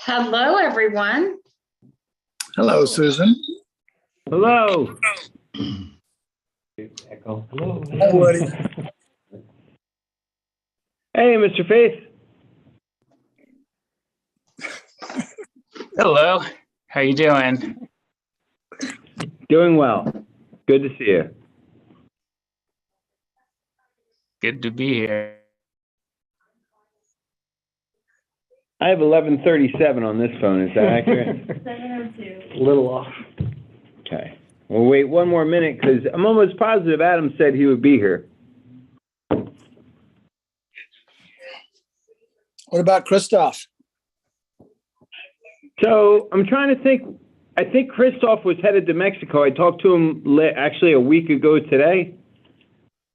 Hello, everyone. Hello, Susan. Hello. Echo. Hello. Hi, Woody. Hey, Mr. Faith. Hello. How you doing? Doing well. Good to see you. Good to be here. I have 1137 on this phone. Is that accurate? 702. A little off. Okay. We'll wait one more minute because I'm almost positive Adam said he would be here. What about Christoph? So I'm trying to think. I think Christoph was headed to Mexico. I talked to him actually a week ago today.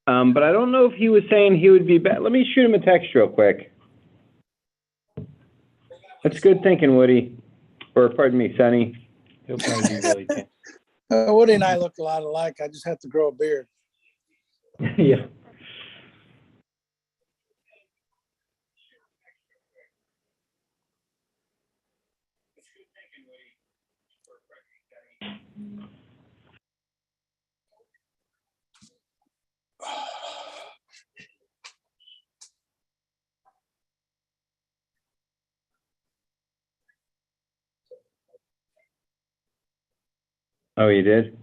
But I don't know if he was saying he would be back. Let me shoot him a text real quick. That's good thinking, Woody. Or pardon me, Sonny. He'll probably be really tense. Woody and I look a lot alike. I just have to grow a beard. Yeah. Oh, you did?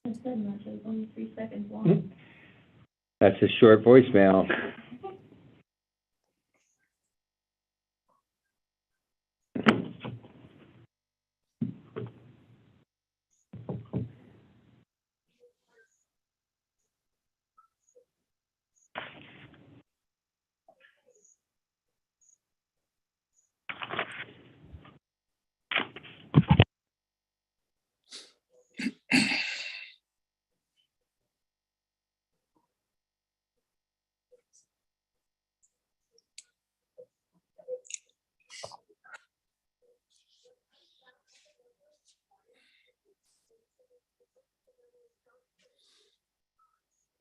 I said much. It was only 3 seconds long. That's a short voicemail.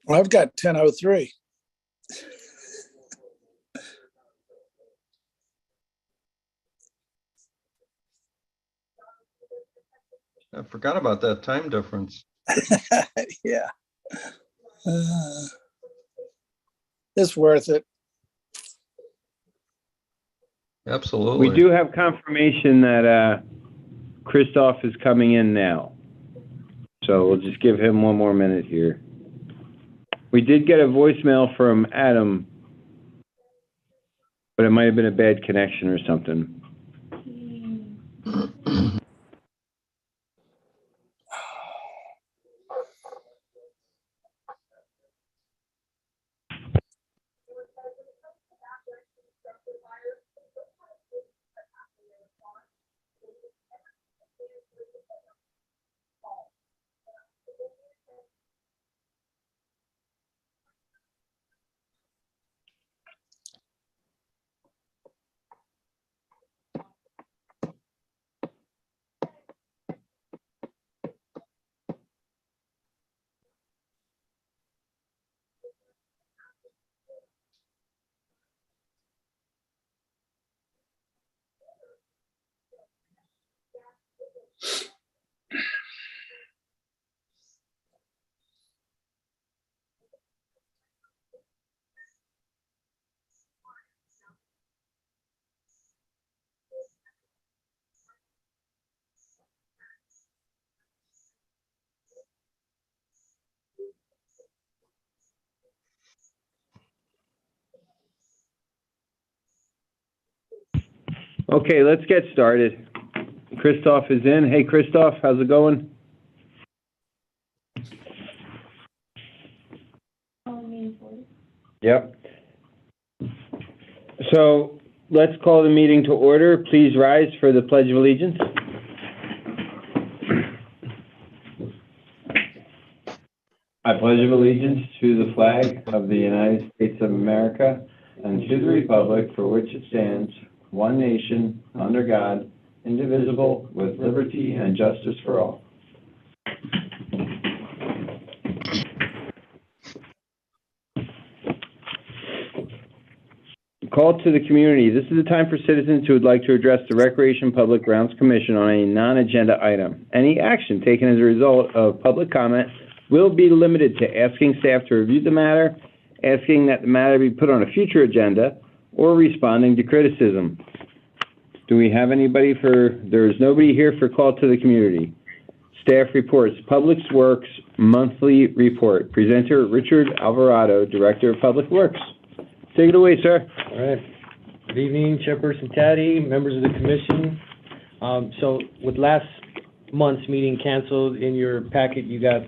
Well, I've got 10:03. I forgot about that time difference. Yeah. It's worth it. Absolutely. We do have confirmation that Christoph is coming in now. So we'll just give him one more minute here. We did get a voicemail from Adam, but it might have been a bad connection or something. Okay, let's get started. Christoph is in. Hey, Christoph, how's it going? Yep. So let's call the meeting to order. Please rise for the Pledge of Allegiance. I pledge allegiance to the flag of the United States of America and to the republic for which it stands, one nation, under God, indivisible, with liberty and justice for all. Call to the community. This is the time for citizens who would like to address the Recreation Public Grounds Commission on a non-agenda item. Any action taken as a result of public comment will be limited to asking staff to review the matter, asking that the matter be put on a future agenda, or responding to criticism. Do we have anybody there is nobody here for call to the community. Staff reports, Public Works Monthly Report. Presenter, Richard Alvarado, Director of Public Works. Take it away, sir. All right. Good evening, Chairperson Taddy, members of the commission. So with last month's meeting canceled, in your packet, you got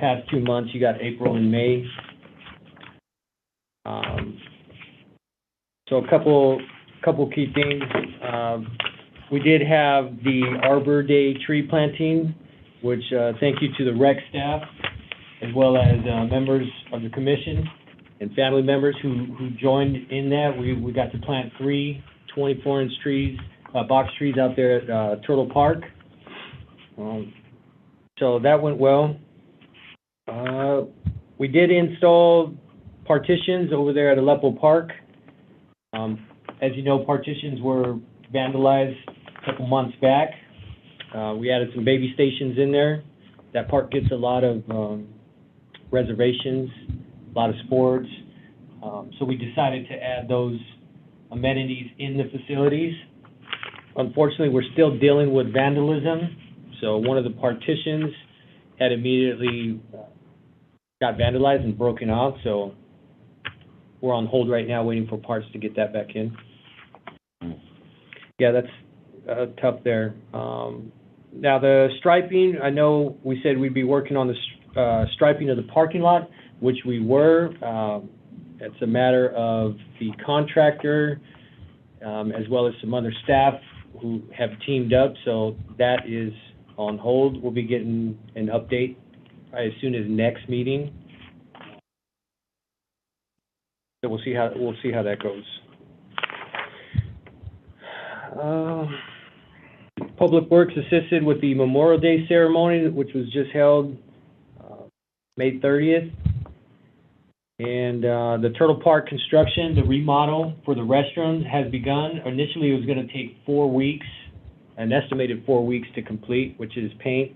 past 2 months, you got April and May. So a couple key things. We did have the Arbor Day tree planting, which thank you to the rec staff, as well as members of the commission and family members who joined in that. We got to plant 3 24-inch trees, box trees out there at Turtle Park. So that went well. We did install partitions over there at Aleppo Park. As you know, partitions were vandalized a couple months back. We added some baby stations in there. That park gets a lot of reservations, a lot of sports. So we decided to add those amenities in the facilities. Unfortunately, we're still dealing with vandalism. So one of the partitions had immediately got vandalized and broken off. So we're on hold right now waiting for parts to get that back in. Yeah, that's tough there. Now the striping, I know we said we'd be working on the striping of the parking lot, which we were. It's a matter of the contractor as well as some other staff who have teamed up, so that is on hold. We'll be getting an update as soon as next meeting. So we'll see how that goes. Public Works assisted with the Memorial Day ceremony, which was just held May 30th. And the Turtle Park construction, the remodel for the restrooms has begun. Initially, it was going to take 4 weeks, an estimated 4 weeks to complete, which is painting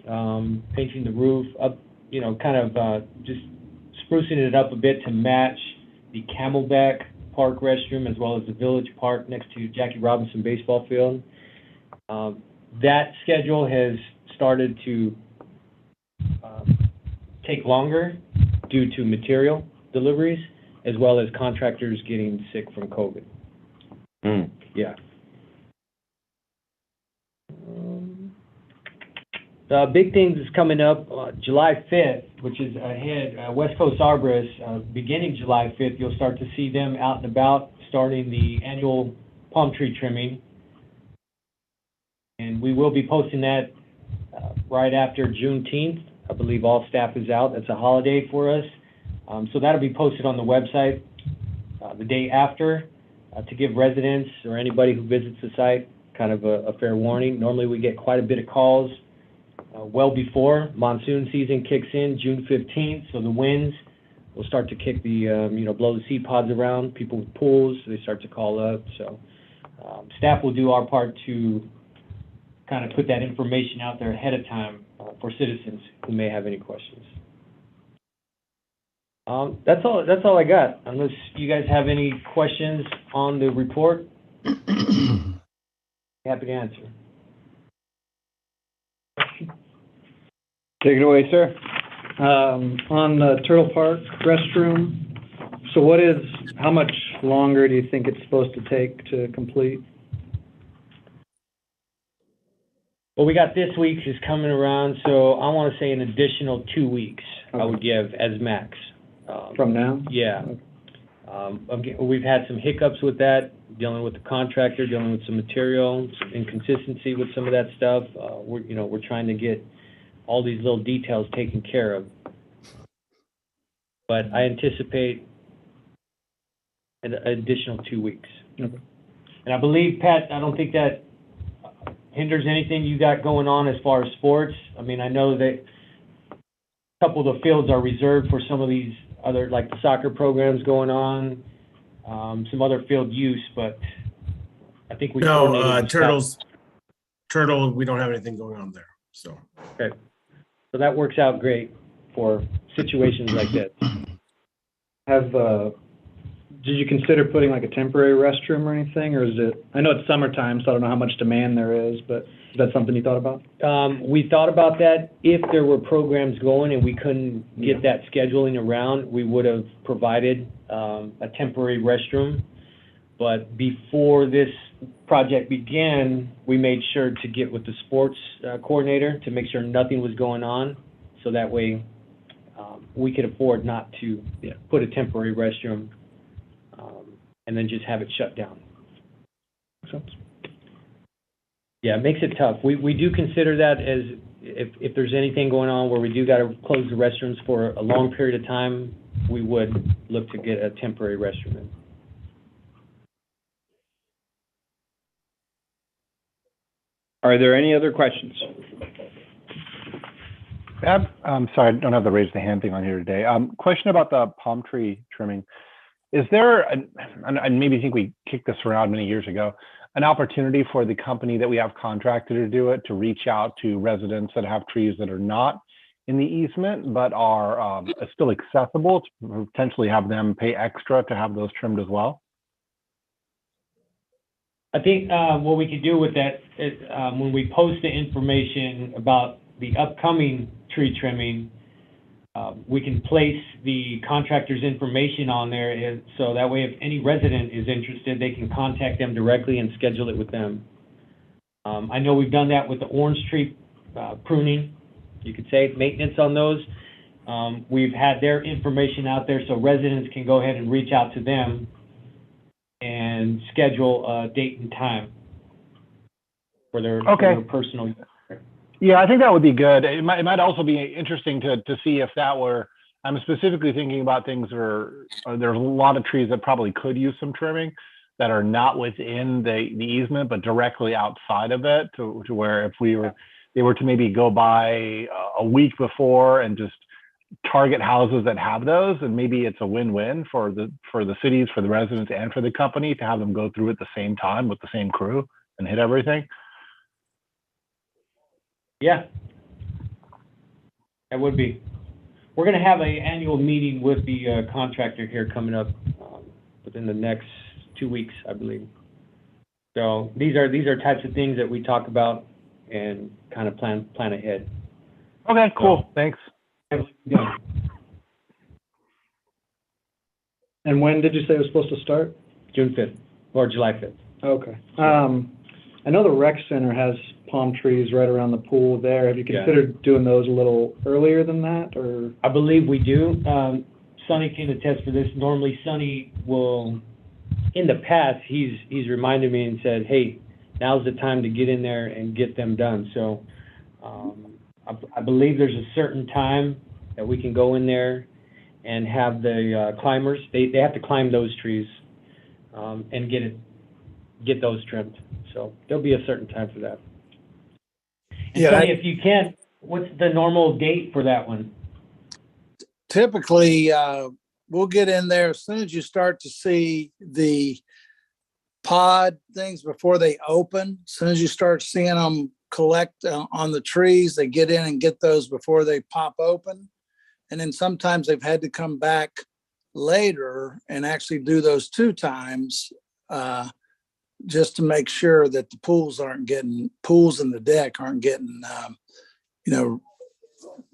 the roof up, kind of just sprucing it up a bit to match the Camelback Park restroom as well as the Village Park next to Jackie Robinson baseball field. That schedule has started to take longer due to material deliveries as well as contractors getting sick from COVID. Yeah. Big things is coming up July 5th, which is ahead, West Coast Arborists, beginning July 5th, you'll start to see them out and about starting the annual palm tree trimming. And we will be posting that right after Juneteenth. I believe all staff is out. That's a holiday for us. So that'll be posted on the website the day after to give residents or anybody who visits the site kind of a fair warning. Normally we get quite a bit of calls well before monsoon season kicks in, June 15th. So the winds will start to kick the, blow the seed pods around. People with pools, they start to call up. So staff will do our part to kind of put that information out there ahead of time for citizens who may have any questions. That's all I got. Unless you guys have any questions on the report, happy to answer. Take it away, sir. On the Turtle Park restroom, so how much longer do you think it's supposed to take to complete? Well, we got this week's is coming around, so I want to say an additional 2 weeks I would give as max. From now? Yeah. We've had some hiccups with that, dealing with the contractor, dealing with some material, some inconsistency with some of that stuff. We're trying to get all these little details taken care of. But I anticipate an additional 2 weeks. Okay. And I believe, Pat, I don't think that hinders anything you got going on as far as sports. I mean, I know that a couple of the fields are reserved for some of these other, like the soccer programs going on. some other field use, but I think we coordinated No, with staff. Turtle, we don't have anything going on there, so. Okay. So that works out great for situations like that. Did you consider putting like a temporary restroom or anything, or is it, I know it's summertime, so I don't know how much demand there is, but is that something you thought about? We thought about that. If there were programs going and we couldn't get that scheduling around, we would have provided a temporary restroom. But before this project began, we made sure to get with the sports coordinator to make sure nothing was going on. So that way we could afford not to put a temporary restroom and then just have it shut down. Makes sense. Yeah, it makes it tough. We do consider that as if there's anything going on where we do got to close the restrooms for a long period of time, we would look to get a temporary restroom in. Are there any other questions? I'm sorry, I don't have the raise the hand thing on here today. Question about the palm tree trimming. Is there, and maybe think we kicked this around many years ago, an opportunity for the company that we have contracted to do it to reach out to residents that have trees that are not in the easement but are still accessible, to potentially have them pay extra to have those trimmed as well? I think what we could do with that is when we post the information about the upcoming tree trimming, we can place the contractor's information on there, so that way if any resident is interested, they can contact them directly and schedule it with them. I know we've done that with the orange tree pruning, you could say, maintenance on those. We've had their information out there so residents can go ahead and reach out to them and schedule a date and time for their personal use. Yeah, I think that would be good. It might also be interesting to see if that were, I'm specifically thinking about things where there's a lot of trees that probably could use some trimming that are not within the easement, but directly outside of it, to where if they were to maybe go by a week before and just target houses that have those, and maybe it's a win-win for the cities, for the residents, and for the company to have them go through at the same time with the same crew and hit everything. Yeah, that would be. We're going to have an annual meeting with the contractor here coming up within the next 2 weeks, I believe. So these are types of things that we talk about and kind of plan ahead. Okay, cool. Thanks. Yeah. And when did you say it was supposed to start? June 5th or July 5th. Okay. I know the rec center has palm trees right around the pool there. Have you considered doing those a little earlier than that, or? I believe we do. Sonny can attest for this. Normally, Sonny will, in the past, he's reminded me and said, hey, now's the time to get in there and get them done. So I believe there's a certain time that we can go in there and have the climbers, they have to climb those trees and get those trimmed. So there'll be a certain time for that. And Yeah, Sonny, if you can, what's the normal date for that one? Typically, we'll get in there as soon as you start to see the pod things before they open. As soon as you start seeing them collect on the trees, they get in and get those before they pop open. And then sometimes they've had to come back later and actually do those 2 times just to make sure that the pools in the deck aren't getting,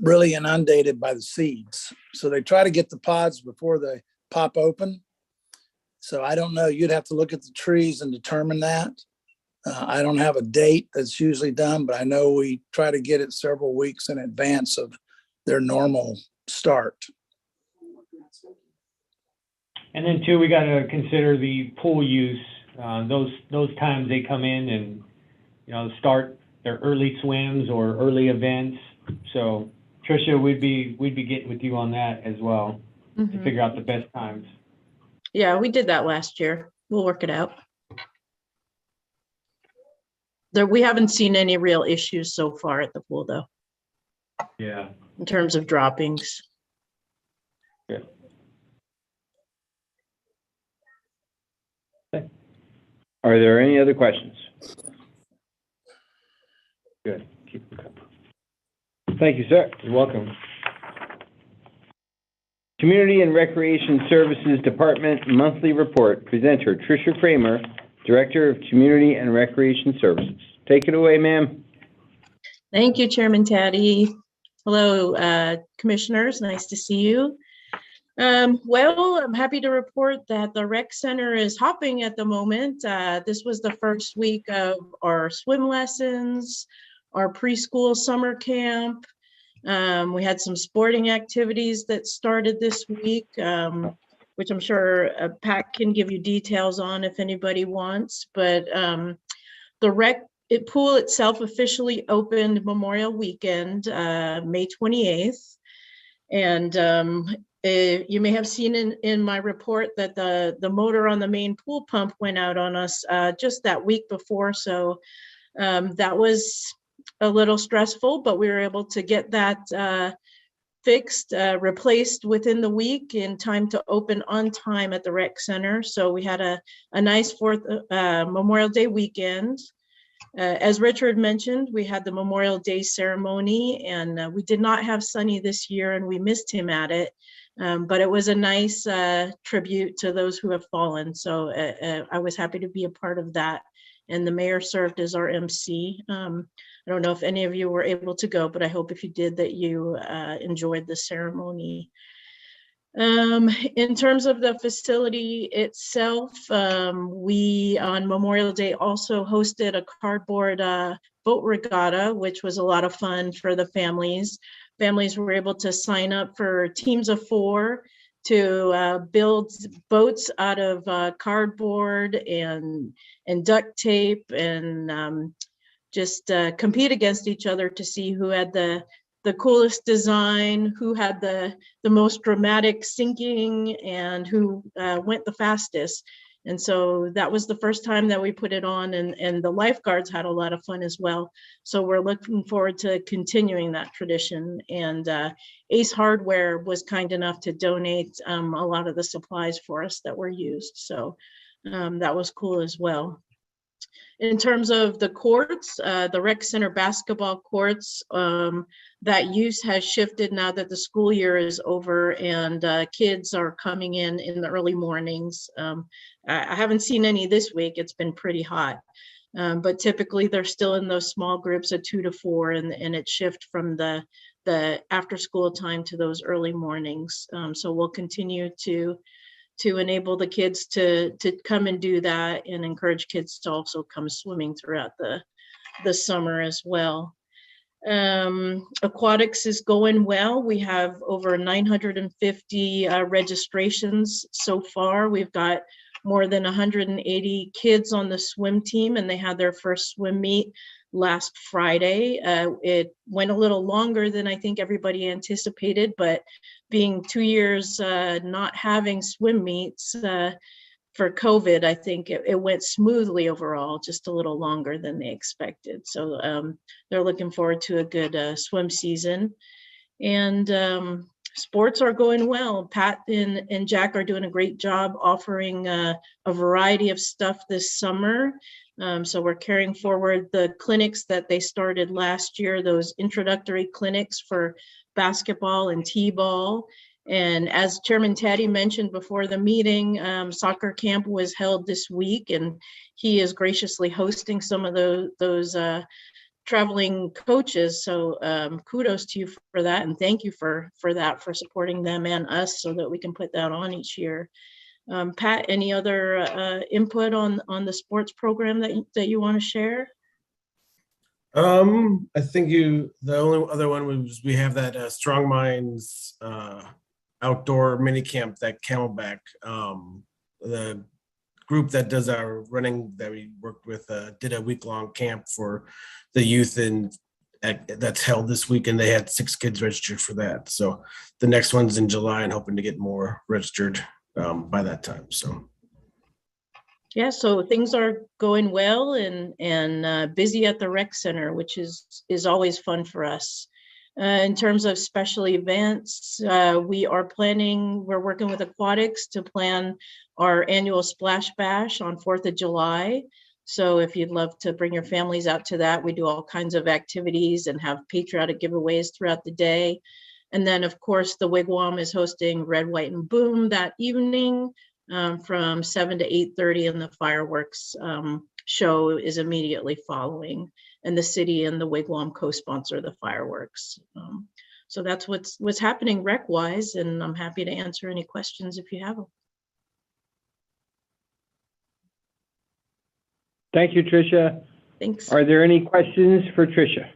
really inundated by the seeds. So they try to get the pods before they pop open. So I don't know, you'd have to look at the trees and determine that. I don't have a date that's usually done, but I know we try to get it several weeks in advance of their normal start. And then too, we got to consider the pool use. Those times they come in and, start their early swims or early events. So Tricia, we'd be getting with you on that as well to figure out the best times. Yeah, we did that last year. We'll work it out. We haven't seen any real issues so far at the pool, though. Yeah. In terms of droppings. Yeah. Are there any other questions? Good. Keep them coming. Thank you, sir. You're welcome. Community and Recreation Services Department Monthly Report. Presenter Tricia Kramer, Director of Community and Recreation Services. Take it away, ma'am. Thank you, Chairman Taddy. Hello, commissioners. Nice to see you. Well, I'm happy to report that the rec center is hopping at the moment. This was the first week of our swim lessons, our preschool summer camp. We had some sporting activities that started this week, which I'm sure Pat can give you details on if anybody wants. But the rec pool itself officially opened Memorial Weekend, May 28th. And you may have seen in my report that the motor on the main pool pump went out on us just that week before. So that was a little stressful, but we were able to get that fixed, replaced within the week in time to open on time at the rec center. So we had a nice Memorial Day weekend. As Richard mentioned, we had the Memorial Day ceremony, and we did not have Sonny this year, and we missed him at it. But it was a nice tribute to those who have fallen. So I was happy to be a part of that. And the mayor served as our MC. I don't know if any of you were able to go, but I hope if you did that you enjoyed the ceremony. In terms of the facility itself, we on Memorial Day also hosted a cardboard boat regatta, which was a lot of fun for the families. Families were able to sign up for teams of 4 to build boats out of cardboard and duct tape and just compete against each other to see who had the coolest design, who had the most dramatic sinking, and who went the fastest. And so that was the first time that we put it on, and the lifeguards had a lot of fun as well. So we're looking forward to continuing that tradition. And Ace Hardware was kind enough to donate a lot of the supplies for us that were used. So that was cool as well. In terms of the courts, the rec center basketball courts, that use has shifted now that the school year is over and kids are coming in the early mornings. I haven't seen any this week. It's been pretty hot. But typically they're still in those small groups of 2 to 4, and it shift from the after school time to those early mornings. So we'll continue to enable the kids to come and do that, and encourage kids to also come swimming throughout the summer as well. Aquatics is going well. We have over 950 registrations so far. We've got more than 180 kids on the swim team, and they had their first swim meet last Friday. It went a little longer than I think everybody anticipated, but being 2 years not having swim meets for COVID, I think it went smoothly overall, just a little longer than they expected. So they're looking forward to a good swim season. And sports are going well. Pat and Jack are doing a great job offering a variety of stuff this summer. So we're carrying forward the clinics that they started last year, those introductory clinics for basketball and t-ball. And as Chairman Taddy mentioned before the meeting, soccer camp was held this week, and he is graciously hosting some of those traveling coaches. So kudos to you for that, and thank you for that, for supporting them and us so that we can put that on each year. Pat, any other input on the sports program that you want to share? I think the only other one was we have that Strong Minds outdoor mini camp, that Camelback. The group that does our running that we worked with did a week-long camp for the youth, and that's held this week, and they had 6 kids registered for that. So the next one's in July, and hoping to get more registered by that time. So yeah, so things are going well and busy at the rec center, which is always fun for us. In terms of special events, we're working with Aquatics to plan our annual Splash Bash on 4th of July. So if you'd love to bring your families out to that, we do all kinds of activities and have patriotic giveaways throughout the day. And then, of course, the Wigwam is hosting Red, White, and Boom that evening from 7 to 8:30, and the fireworks show is immediately following. And the city and the Wigwam co-sponsor the fireworks. So that's what's happening rec-wise, and I'm happy to answer any questions if you have them. Thank you, Tricia. Thanks. Are there any questions for Tricia?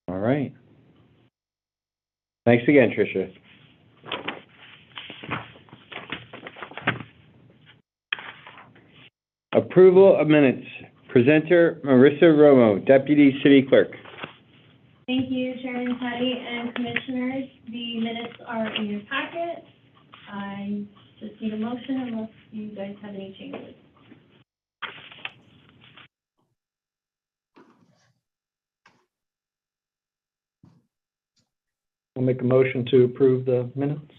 All right. Thanks again, Tricia. Approval of minutes. Presenter Marissa Romo, Deputy City Clerk. Thank you, Chairman Taddy and Commissioners. The minutes are in your packet. I just need a motion unless you guys have any changes. I'll make a motion to approve the minutes.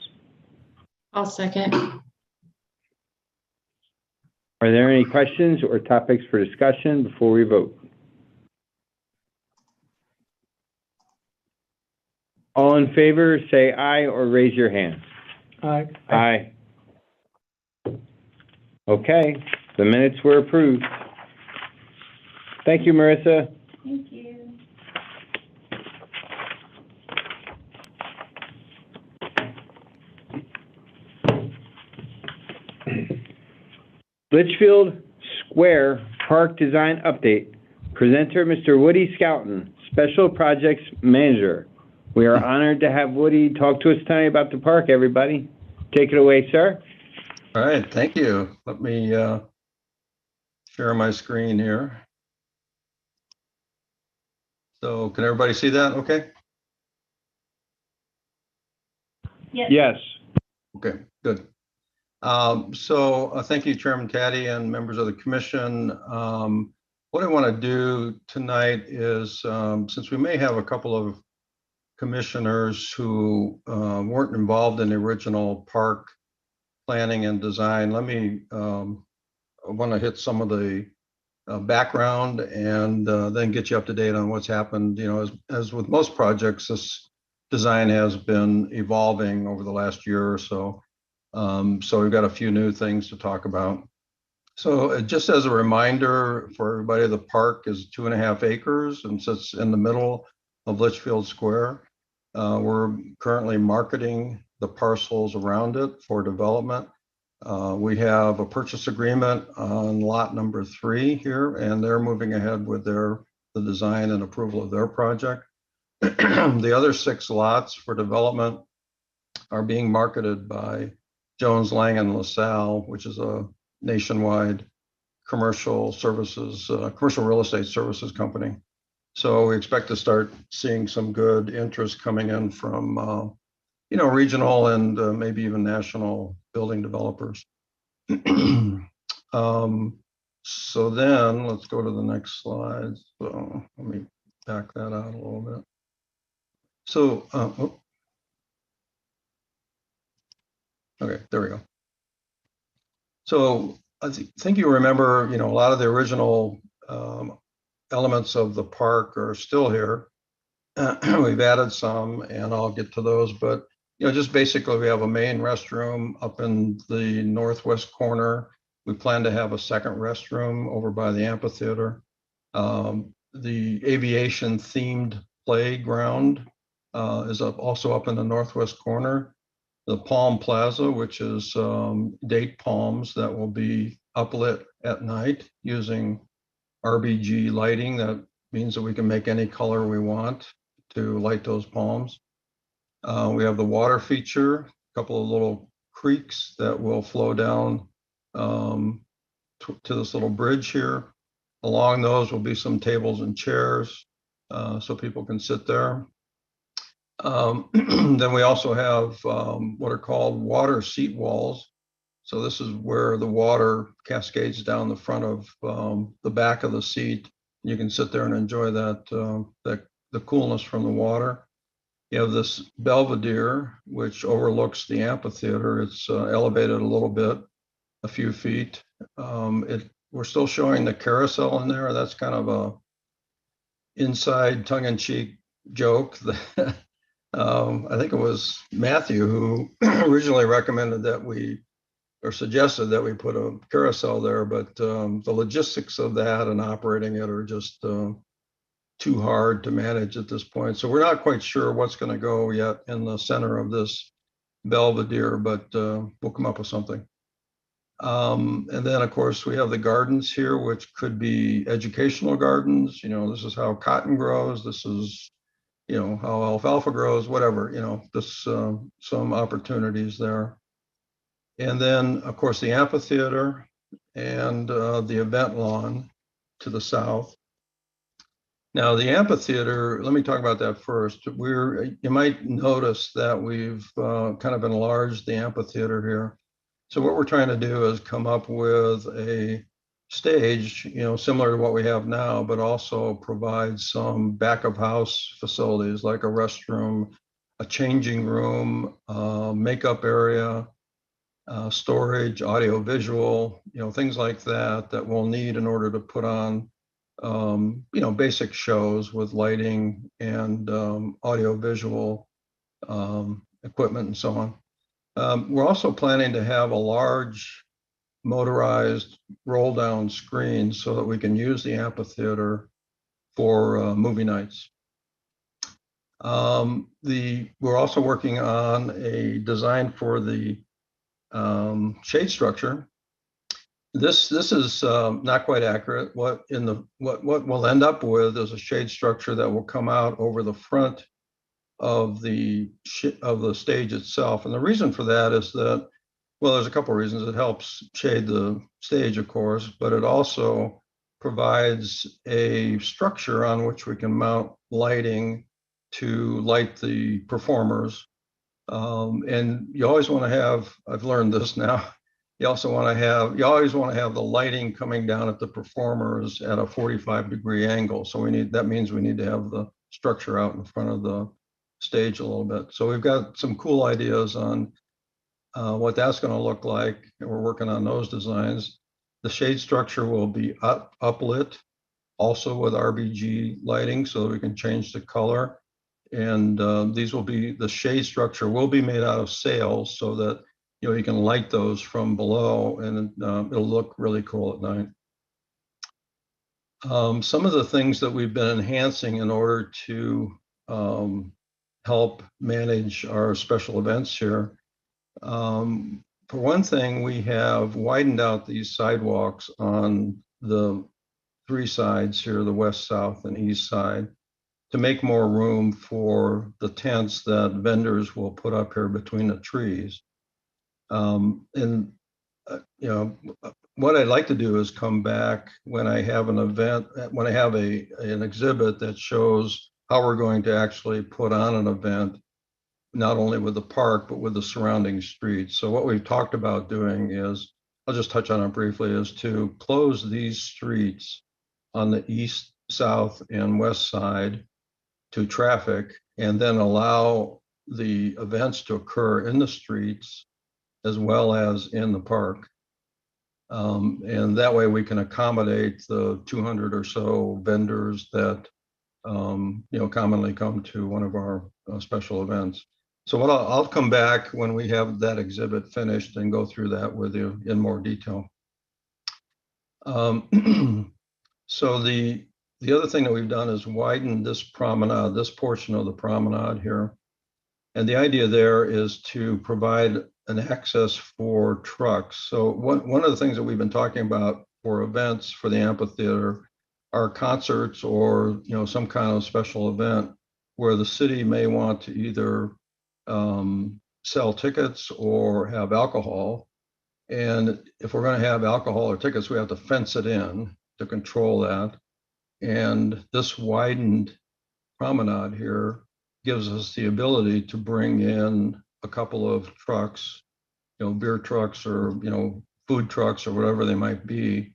I'll second. Are there any questions or topics for discussion before we vote? All in favor, say aye or raise your hand. Aye. Aye. Okay, the minutes were approved. Thank you, Marissa. Thank you. Litchfield Square Park Design Update. Presenter, Mr. Woody Scouten, Special Projects Manager. We are honored to have Woody talk to us tonight about the park, everybody. Take it away, sir. All right, thank you. Let me share my screen here. So can everybody see that okay? Yes. Yes. Okay, good. Thank you, Chairman Taddy and members of the commission. What I want to do tonight is, since we may have a couple of commissioners who weren't involved in the original park planning and design, I want to hit some of the background and then get you up to date on what's happened. You know, as with most projects, this design has been evolving over the last year or so. So we've got a few new things to talk about. So just as a reminder for everybody, the park is 2.5 acres and sits in the middle of Litchfield Square. We're currently marketing the parcels around it for development. We have a purchase agreement on lot number 3 here, and they're moving ahead with the design and approval of their project. The other 6 lots for development are being marketed by Jones, Lang and LaSalle, which is a nationwide commercial real estate services company. So we expect to start seeing some good interest coming in from, regional and maybe even national building developers. So then let's go to the next slide. So let me back that out a little bit. So, okay, there we go. So I think you remember, a lot of the original elements of the park are still here. We've added some, and I'll get to those, but just basically we have a main restroom up in the northwest corner. We plan to have a second restroom over by the amphitheater. The aviation themed playground is also up in the northwest corner. The Palm Plaza, which is date palms that will be uplit at night using RBG lighting. That means that we can make any color we want to light those palms. We have the water feature, a couple of little creeks that will flow down to this little bridge here. Along those will be some tables and chairs so people can sit there. Then we also have what are called water seat walls. So this is where the water cascades down the front of the back of the seat You can sit there and enjoy the coolness from the water. You have this Belvedere, which overlooks the amphitheater. It's elevated a little bit, a few feet. We're still showing the carousel in there. That's kind of a inside tongue-in-cheek joke. I think it was Matthew who originally recommended that or suggested that we put a carousel there, but the logistics of that and operating it are just too hard to manage at this point. So we're not quite sure what's going to go yet in the center of this Belvedere, but we'll come up with something. And then, of course, we have the gardens here, which could be educational gardens. This is how cotton grows. This is, how alfalfa grows, whatever, this some opportunities there. And then, of course, the amphitheater and the event lawn to the south. Now, the amphitheater, let me talk about that first. You might notice that we've kind of enlarged the amphitheater here. So what we're trying to do is come up with a stage, similar to what we have now, but also provide some back of house facilities like a restroom, a changing room, makeup area, storage, audio visual, things like that we'll need in order to put on, basic shows with lighting and audio visual equipment and so on. We're also planning to have a large motorized roll down screen so that we can use the amphitheater for movie nights. We're also working on a design for the shade structure. This is not quite accurate. What we'll end up with is a shade structure that will come out over the front of the stage itself. And the reason for that is that, well, there's a couple of reasons. It helps shade the stage, of course, but it also provides a structure on which we can mount lighting to light the performers. And you always want to have, I've learned this now, you always want to have the lighting coming down at the performers at a 45-degree angle. So that means we need to have the structure out in front of the stage a little bit. So we've got some cool ideas on what that's going to look like, and we're working on those designs. The shade structure will be uplit, also with RGB lighting, so that we can change the color. And the shade structure will be made out of sails, so that you can light those from below, and it'll look really cool at night. Some of the things that we've been enhancing in order to help manage our special events here. For one thing, we have widened out these sidewalks on the three sides here, the west, south, and east side, to make more room for the tents that vendors will put up here between the trees. What I'd like to do is come back when I have an event, when I have an exhibit that shows how we're going to actually put on an event, not only with the park, but with the surrounding streets. So what we've talked about doing is, I'll just touch on it briefly, is to close these streets on the east, south, and west side to traffic, and then allow the events to occur in the streets as well as in the park. And that way we can accommodate the 200 or so vendors that commonly come to one of our special events. So I'll come back when we have that exhibit finished and go through that with you in more detail. So the other thing that we've done is widen this promenade, this portion of the promenade here. And the idea there is to provide an access for trucks. So one of the things that we've been talking about for events for the amphitheater are concerts or some kind of special event where the city may want to either sell tickets or have alcohol. And if we're going to have alcohol or tickets, we have to fence it in to control that. And this widened promenade here gives us the ability to bring in a couple of trucks, beer trucks or, food trucks or whatever they might be,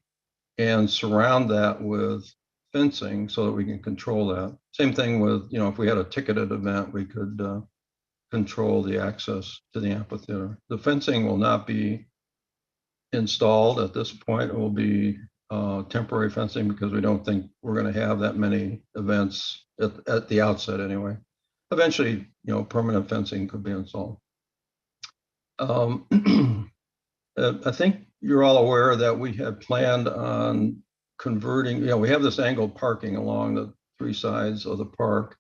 and surround that with fencing so that we can control that. Same thing with, if we had a ticketed event, we could control the access to the amphitheater. The fencing will not be installed at this point. It will be temporary fencing because we don't think we're going to have that many events at the outset anyway. Eventually, permanent fencing could be installed. I think you're all aware that we had planned on converting, we have this angled parking along the three sides of the park.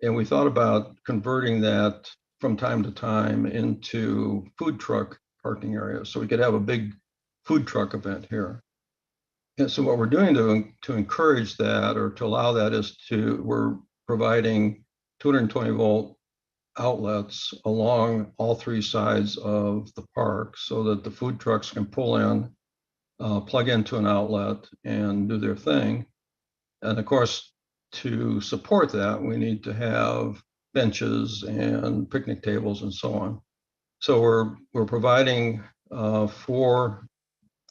And we thought about converting that from time to time into food truck parking areas. So we could have a big food truck event here. And so what we're doing to encourage that or to allow that is we're providing 220 volt outlets along all three sides of the park so that the food trucks can pull in, plug into an outlet and do their thing. And of course, to support that, we need to have benches and picnic tables and so on. So we're providing 4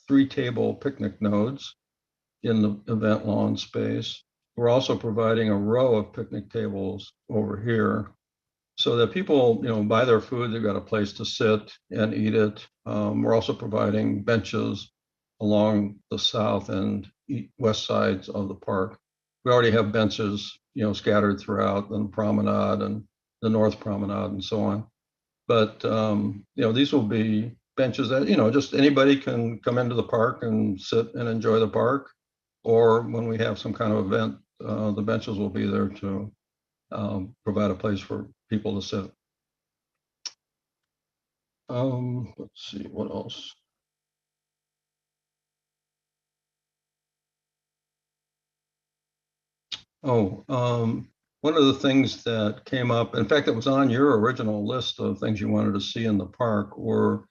3-table picnic nodes in the event lawn space. We're also providing a row of picnic tables over here so that people, buy their food, they've got a place to sit and eat it. We're also providing benches along the south and west sides of the park. We already have benches, scattered throughout the promenade and the north promenade and so on. But, these will be benches that, just anybody can come into the park and sit and enjoy the park. Or when we have some kind of event, the benches will be there to provide a place for people to sit. Let's see, what else? One of the things that came up, in fact, it was on your original list of things you wanted to see in the park, were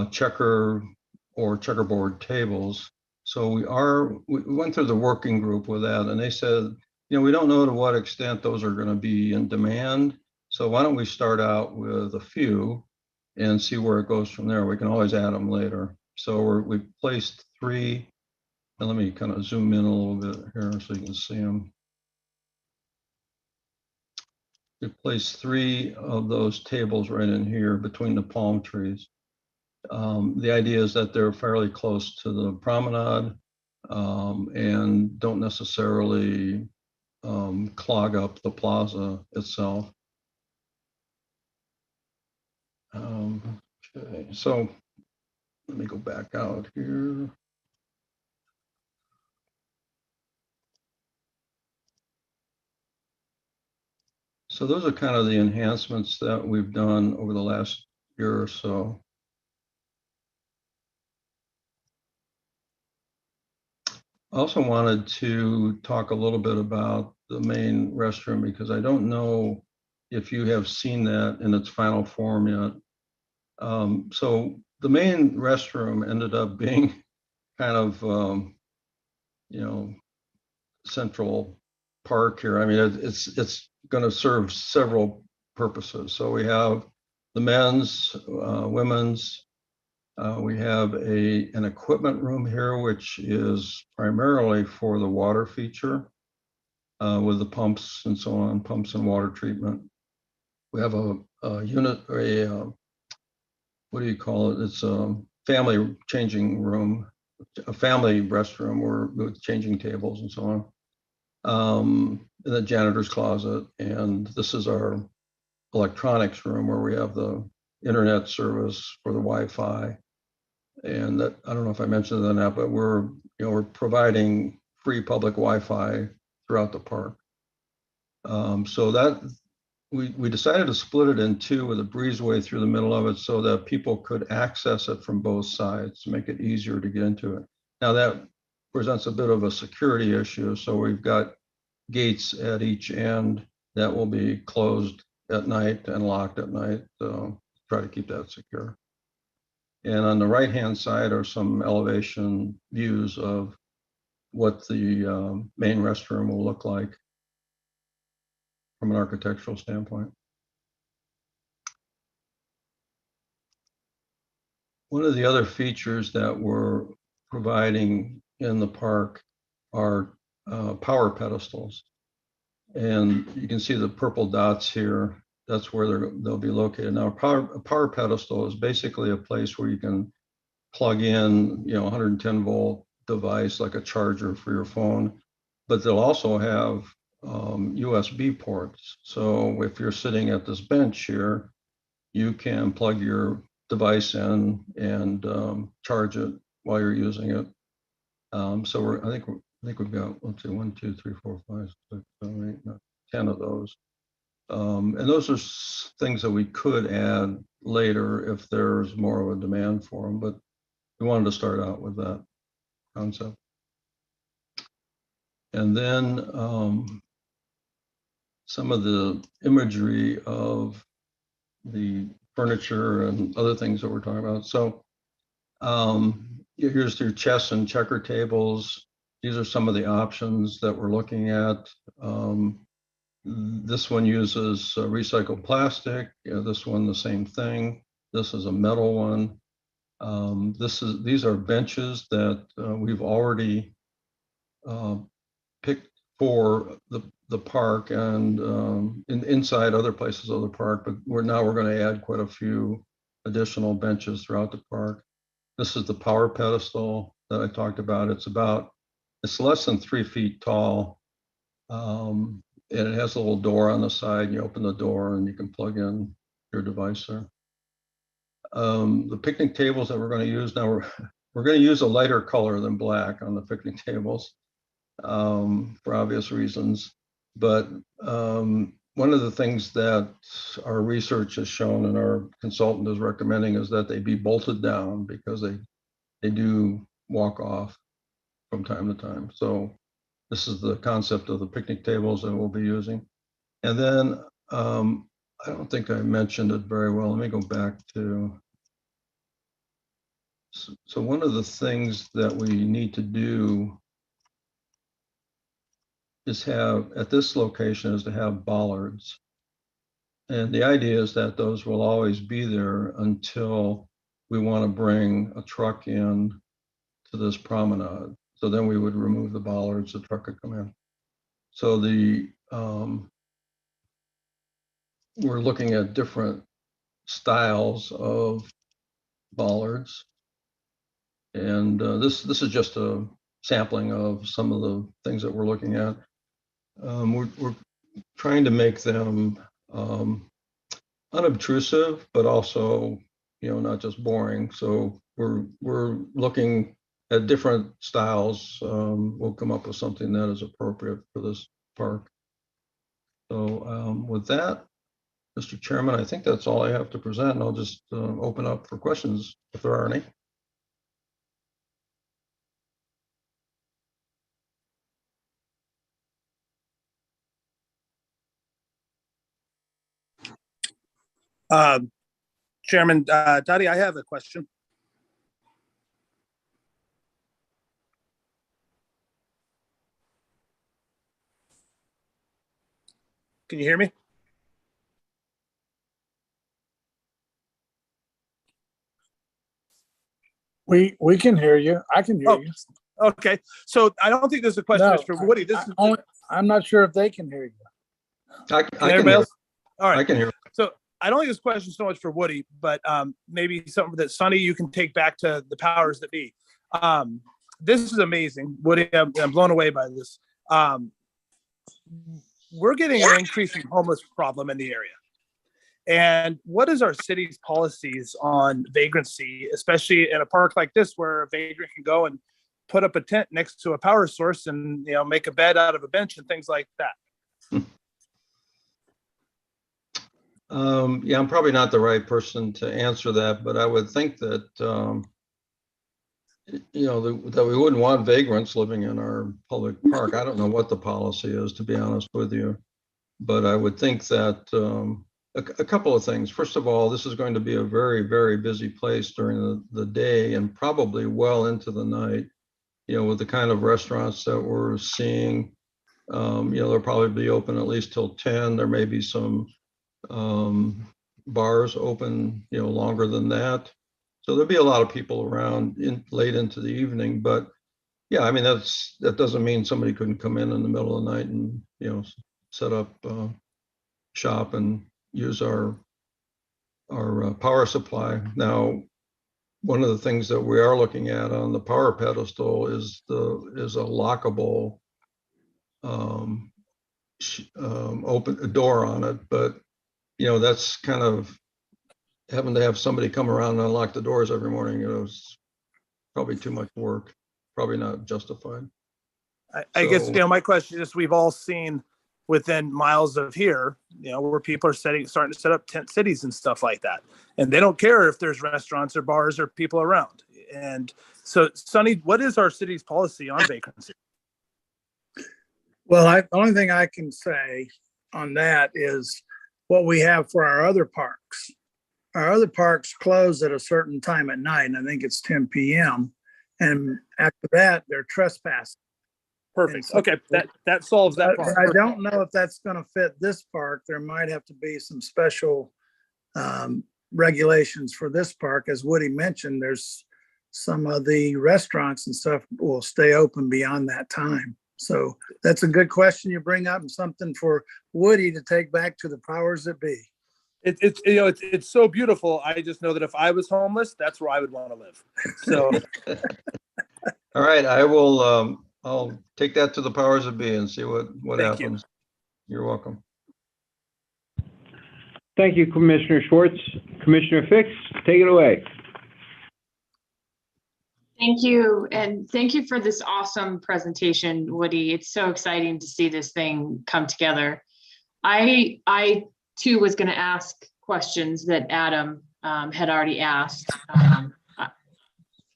checkerboard tables. So we went through the working group with that, and they said, we don't know to what extent those are going to be in demand. So why don't we start out with a few and see where it goes from there? We can always add them later. So we placed 3. And let me kind of zoom in a little bit here so you can see them. We placed 3 of those tables right in here between the palm trees. The idea is that they're fairly close to the promenade and don't necessarily clog up the plaza itself. Okay, so let me go back out here. So those are kind of the enhancements that we've done over the last year or so. I also wanted to talk a little bit about the main restroom because I don't know if you have seen that in its final form yet. So the main restroom ended up being kind of, Central Park here. I mean, it's going to serve several purposes. So we have the men's, women's. We have an equipment room here, which is primarily for the water feature with the pumps and so on, pumps and water treatment. We have a unit, or what do you call it? It's a family changing room, a family restroom with changing tables and so on. In the janitor's closet. And this is our electronics room where we have the internet service for the Wi-Fi. And that, I don't know if I mentioned that or not, but we're providing free public Wi-Fi throughout the park. So that we decided to split it in 2 with a breezeway through the middle of it so that people could access it from both sides to make it easier to get into it. Now that presents a bit of a security issue. So we've got gates at each end that will be closed at night and locked at night. Try to keep that secure. And on the right-hand side are some elevation views of what the main restroom will look like from an architectural standpoint. One of the other features that we're providing in the park are power pedestals. And you can see the purple dots here. That's where they'll be located. Now, a power pedestal is basically a place where you can plug in, 110 volt device like a charger for your phone, but they'll also have USB ports. So if you're sitting at this bench here, you can plug your device in and charge it while you're using it. So I think we've got, let's see, 1, 2, 3, 4, 5, 6, 7, 8, 9, 10 of those. And those are things that we could add later if there's more of a demand for them, but we wanted to start out with that concept. And then some of the imagery of the furniture and other things that we're talking about. So here's your chess and checker tables. These are some of the options that we're looking at. This one uses recycled plastic. This one, the same thing. This is a metal one. These are benches that we've already picked for the park and inside other places of the park, but we're going to add quite a few additional benches throughout the park. This is the power pedestal that I talked about. It's less than 3 feet tall. And it has a little door on the side. You open the door and you can plug in your device there. The picnic tables that we're going to use now, we're going to use a lighter color than black on the picnic tables for obvious reasons. But one of the things that our research has shown and our consultant is recommending is that they be bolted down because they do walk off from time to time. So this is the concept of the picnic tables that we'll be using. And then I don't think I mentioned it very well. Let me go back to. So one of the things that we need to do is at this location is to have bollards. And the idea is that those will always be there until we want to bring a truck in to this promenade. So then we would remove the bollards, the truck could come in. So we're looking at different styles of bollards. And this is just a sampling of some of the things that we're looking at. We're trying to make them unobtrusive, but also, not just boring. So we're looking at different styles. We'll come up with something that is appropriate for this park. So with that, Mr. Chairman, I think that's all I have to present, and I'll just open up for questions if there are any. Chairman Dottie, I have a question. Can you hear me? We can hear you. I can hear you. Okay, so I don't think this is a question No, for Woody. I'm not sure if they can hear you. I can hear. All right. I can hear. So I don't think this question is so much for Woody, but maybe something that Sonny, you can take back to the powers that be. This is amazing, Woody. I'm blown away by this. We're getting an increasing homeless problem in the area. And what is our city's policies on vagrancy, especially in a park like this where a vagrant can go and put up a tent next to a power source and make a bed out of a bench and things like that? Yeah, I'm probably not the right person to answer that, but I would think that that we wouldn't want vagrants living in our public park. I don't know what the policy is, to be honest with you, but I would think that a couple of things. First of all, this is going to be a very, very busy place during the day and probably well into the night. With the kind of restaurants that we're seeing, they'll probably be open at least till 10. There may be some bars open, longer than that. So there'll be a lot of people around late into the evening, but Yeah, I mean, that doesn't mean somebody couldn't come in the middle of the night and, set up shop and use our power supply. Now, one of the things that we are looking at on the power pedestal is a lockable open a door on it, but that's kind of having to have somebody come around and unlock the doors every morning. It's probably too much work, probably not justified. I guess, So- my question is, we've all seen within miles of here, where people are starting to set up tent cities and stuff like that. And they don't care if there's restaurants or bars or people around. And so, Sonny, what is our city's policy on vagrancy? Well, the only thing I can say on that is what we have for our other parks. Our other parks close at a certain time at night, and I think it's 10 p.m. And after that, they're trespassing. Perfect. Okay, that solves that part. I don't know if that's going to fit this park. There might have to be some special regulations for this park. As Woody mentioned, there's some of the restaurants and stuff will stay open beyond that time. So that's a good question you bring up, and something for Woody to take back to the powers that be. It's so beautiful. I just know that if I was homeless, that's where I would want to live. So, all right, I will. I'll take that to the powers that be and see what Thank happens. You're welcome. Thank you, Commissioner Schwartz. Commissioner Fix, take it away. Thank you, and thank you for this awesome presentation, Woody. It's so exciting to see this thing come together. I too was going to ask questions that Adam had already asked.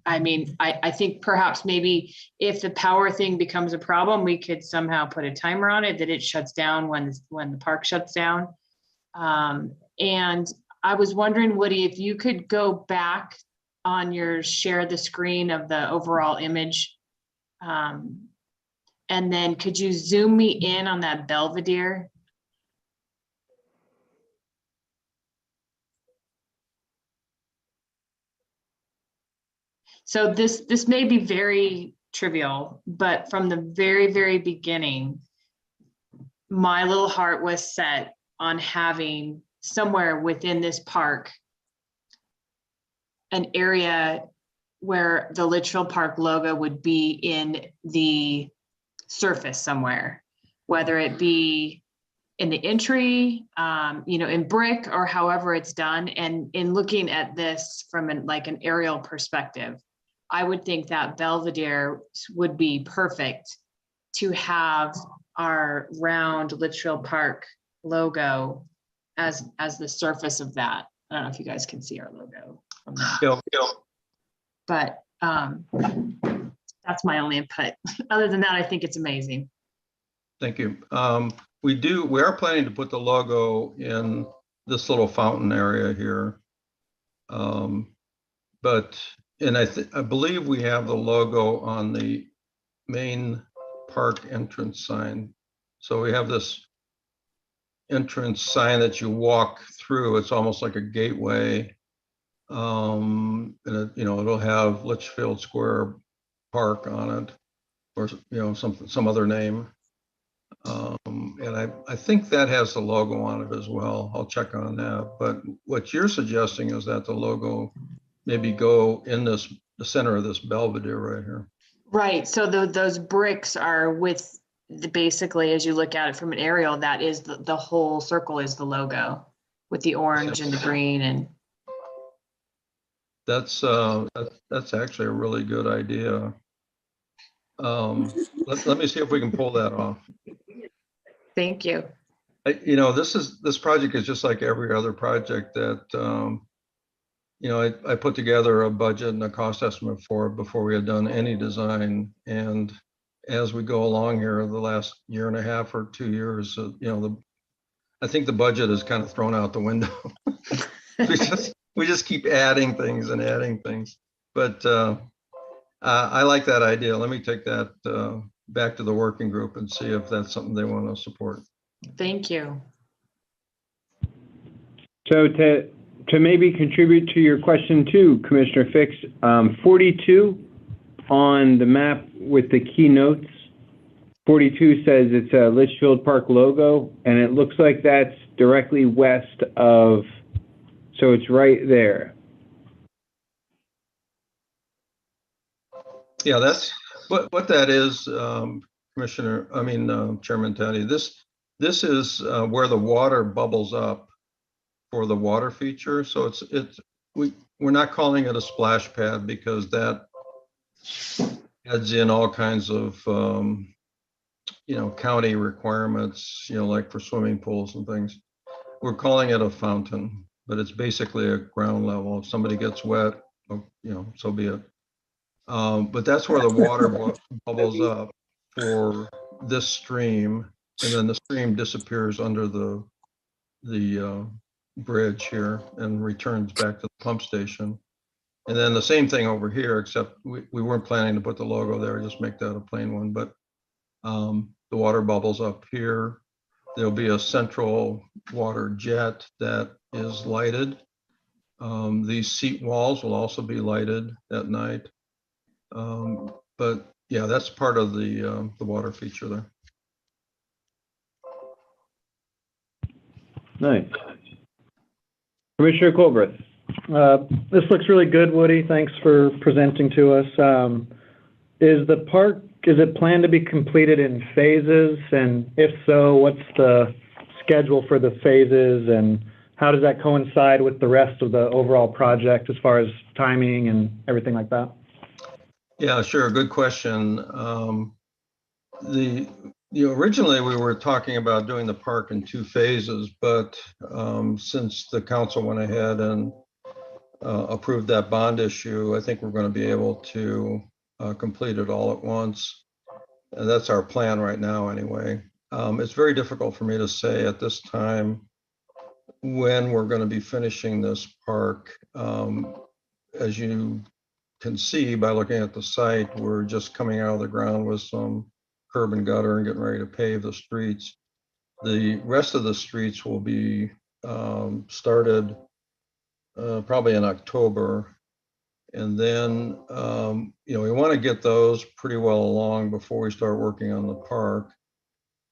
I think perhaps maybe if the power thing becomes a problem, we could somehow put a timer on it that it shuts down when the park shuts down. And I was wondering, Woody, if you could go back on your share the screen of the overall image. And then could you zoom me in on that Belvedere? So this may be very trivial, but from the very, very beginning, my little heart was set on having somewhere within this park an area where the Litchfield Park logo would be in the surface somewhere, whether it be in the entry, in brick or however it's done. And in looking at this from an aerial perspective, I would think that Belvedere would be perfect to have our round Litchfield Park logo as the surface of that. I don't know if you guys can see our logo from that. But that's my only input. Other than that, I think it's amazing. Thank you. We are planning to put the logo in this little fountain area here. I believe we have the logo on the main park entrance sign. So we have this entrance sign that you walk through. It's almost like a gateway. And it'll have Litchfield Square Park on it, or some other name. And I think that has the logo on it as well. I'll check on that. But what you're suggesting is that the logo maybe go in the center of this Belvedere right here. Right. So those bricks are with basically, as you look at it from an aerial, that is the whole circle is the logo with the orange and the green. And that's actually a really good idea. Let me see if we can pull that off. Thank you. This project is just like every other project that I put together a budget and a cost estimate for it before we had done any design. And as we go along here, the last year and a half or 2 years, I think the budget is kind of thrown out the window. we just keep adding things and adding things. But I like that idea. Let me take that back to the working group and see if that's something they want to support. Thank you. So to maybe contribute to your question too, Commissioner Fix, 42 on the map with the keynotes, 42 says it's a Litchfield Park logo, and it looks like that's directly west of, so it's right there. Yeah, that's what that is, Chairman Taddy. This is where the water bubbles up for the water feature. So we're not calling it a splash pad because that adds in all kinds of county requirements, like for swimming pools and things. We're calling it a fountain, but it's basically a ground level. If somebody gets wet, so be it. But that's where the water bubbles up for this stream, and then the stream disappears under the bridge here and returns back to the pump station. And then the same thing over here, except we weren't planning to put the logo there, just make that a plain one. But the water bubbles up here. There'll be a central water jet that is lighted. These seat walls will also be lighted at night. But yeah, that's part of the water feature there. Nice. Commissioner Colbreth. This looks really good, Woody. Thanks for presenting to us. Is it planned to be completed in phases? And if so, what's the schedule for the phases, and how does that coincide with the rest of the overall project as far as timing and everything like that? Yeah, sure. Good question. Originally we were talking about doing the park in 2 phases, but since the council went ahead and approved that bond issue, I think we're going to be able to complete it all at once. And that's our plan right now anyway. It's very difficult for me to say at this time when we're going to be finishing this park. As you can see by looking at the site, we're just coming out of the ground with some curb and gutter and getting ready to pave the streets. The rest of the streets will be started probably in October. And then, we want to get those pretty well along before we start working on the park.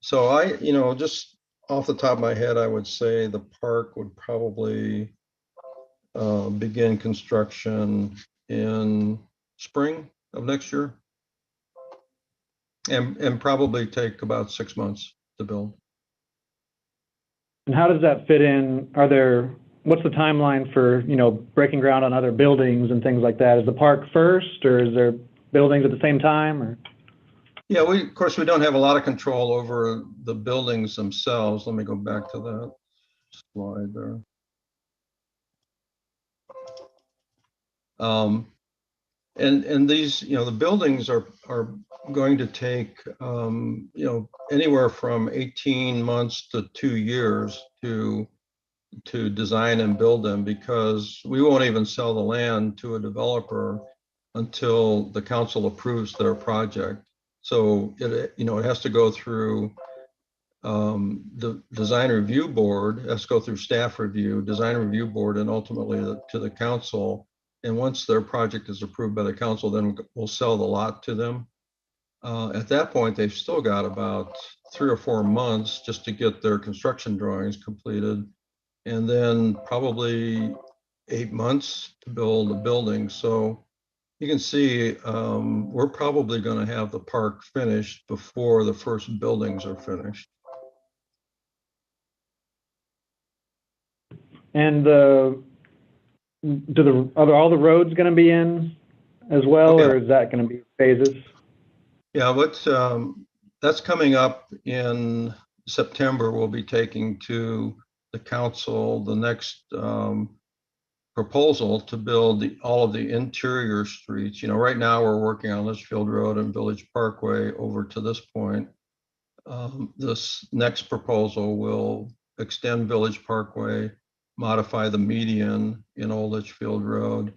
So just off the top of my head, I would say the park would probably begin construction in spring of next year, and probably take about 6 months to build. And how does that fit in? What's the timeline for, breaking ground on other buildings and things like that? Is the park first, or is there buildings at the same time? Or? Yeah, of course, we don't have a lot of control over the buildings themselves. Let me go back to that slide there. And these, the buildings are going to take, anywhere from 18 months to 2 years to design and build them, because we won't even sell the land to a developer until the council approves their project. So it has to go through the design review board, has to go through staff review, design review board, and ultimately to the council. And once their project is approved by the council, then we'll sell the lot to them. At that point, they've still got about 3 or 4 months just to get their construction drawings completed, and then probably 8 months to build a building. So you can see we're probably going to have the park finished before the first buildings are finished. And are all the roads going to be in as well, or is that going to be phases? Yeah, that's coming up in September. We'll be taking to the council the next proposal to build all of the interior streets. Right now we're working on Litchfield Road and Village Parkway over to this point. This next proposal will extend Village Parkway, modify the median in Old Litchfield Road,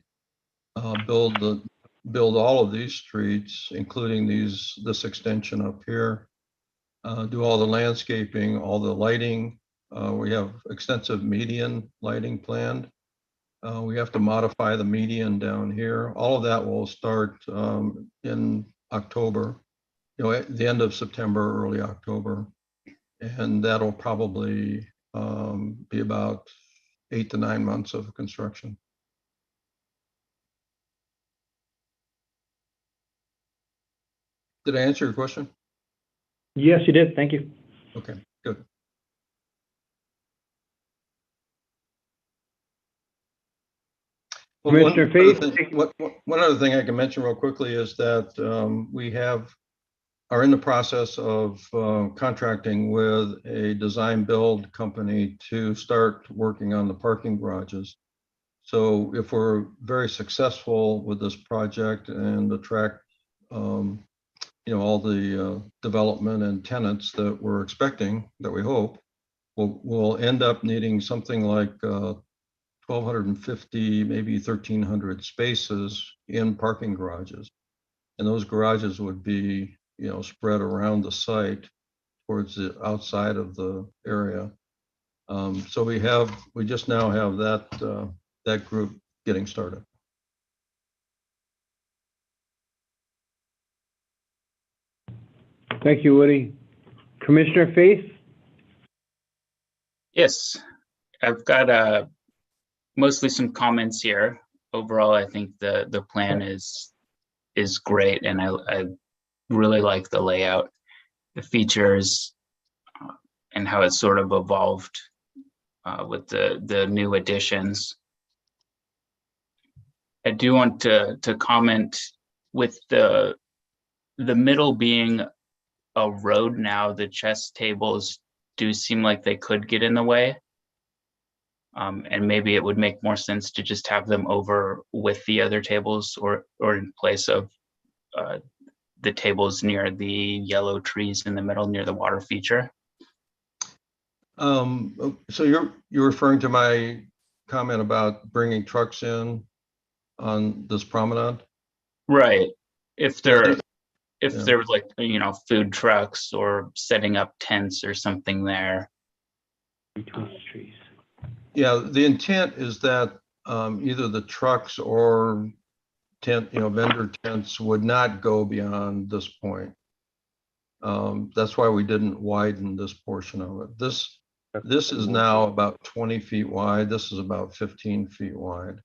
build all of these streets, including this extension up here, do all the landscaping, all the lighting. We have extensive median lighting planned. We have to modify the median down here. All of that will start in October, at the end of September, early October. And that'll probably be about 8 to 9 months of construction. Did I answer your question? Yes, you did. Thank you. Okay, good. Well, Commissioner one other thing I can mention real quickly is that we are in the process of contracting with a design build company to start working on the parking garages. So if we're very successful with this project and attract, all the development and tenants that we're expecting, that we hope, we'll end up needing something like 1,250, maybe 1,300 spaces in parking garages. And those garages would be, spread around the site towards the outside of the area. So we just now have that group getting started. Thank you, Woody. Commissioner Faith? Yes, I've got mostly some comments here. Overall, I think the plan is great, and I really like the layout, the features, and how it's sort of evolved with the new additions. I do want to comment with the middle being a road now, the chess tables do seem like they could get in the way. And maybe it would make more sense to just have them over with the other tables or in place of the tables near the yellow trees in the middle near the water feature. So you're referring to my comment about bringing trucks in on this promenade? Right. If there Yeah. there was like, food trucks or setting up tents or something there. Between the trees. Yeah, the intent is that either the trucks or vendor tents would not go beyond this point. That's why we didn't widen this portion of it. This is now about 20 feet wide. This is about 15 feet wide.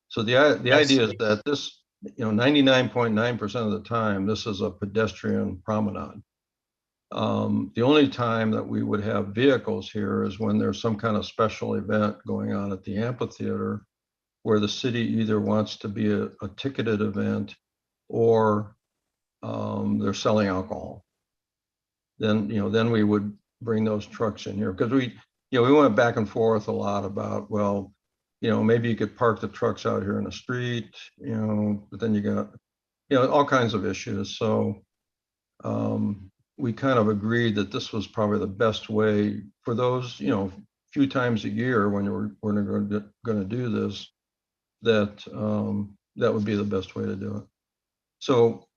So the idea is that this, 99.9% of the time, this is a pedestrian promenade. The only time that we would have vehicles here is when there's some kind of special event going on at the amphitheater, where the city either wants to be a ticketed event or they're selling alcohol. Then we would bring those trucks in here, because we went back and forth a lot about, well, maybe you could park the trucks out here in the street, but then you got, all kinds of issues. So we kind of agreed that this was probably the best way for those, few times a year when we're going to do this, that would be the best way to do it. So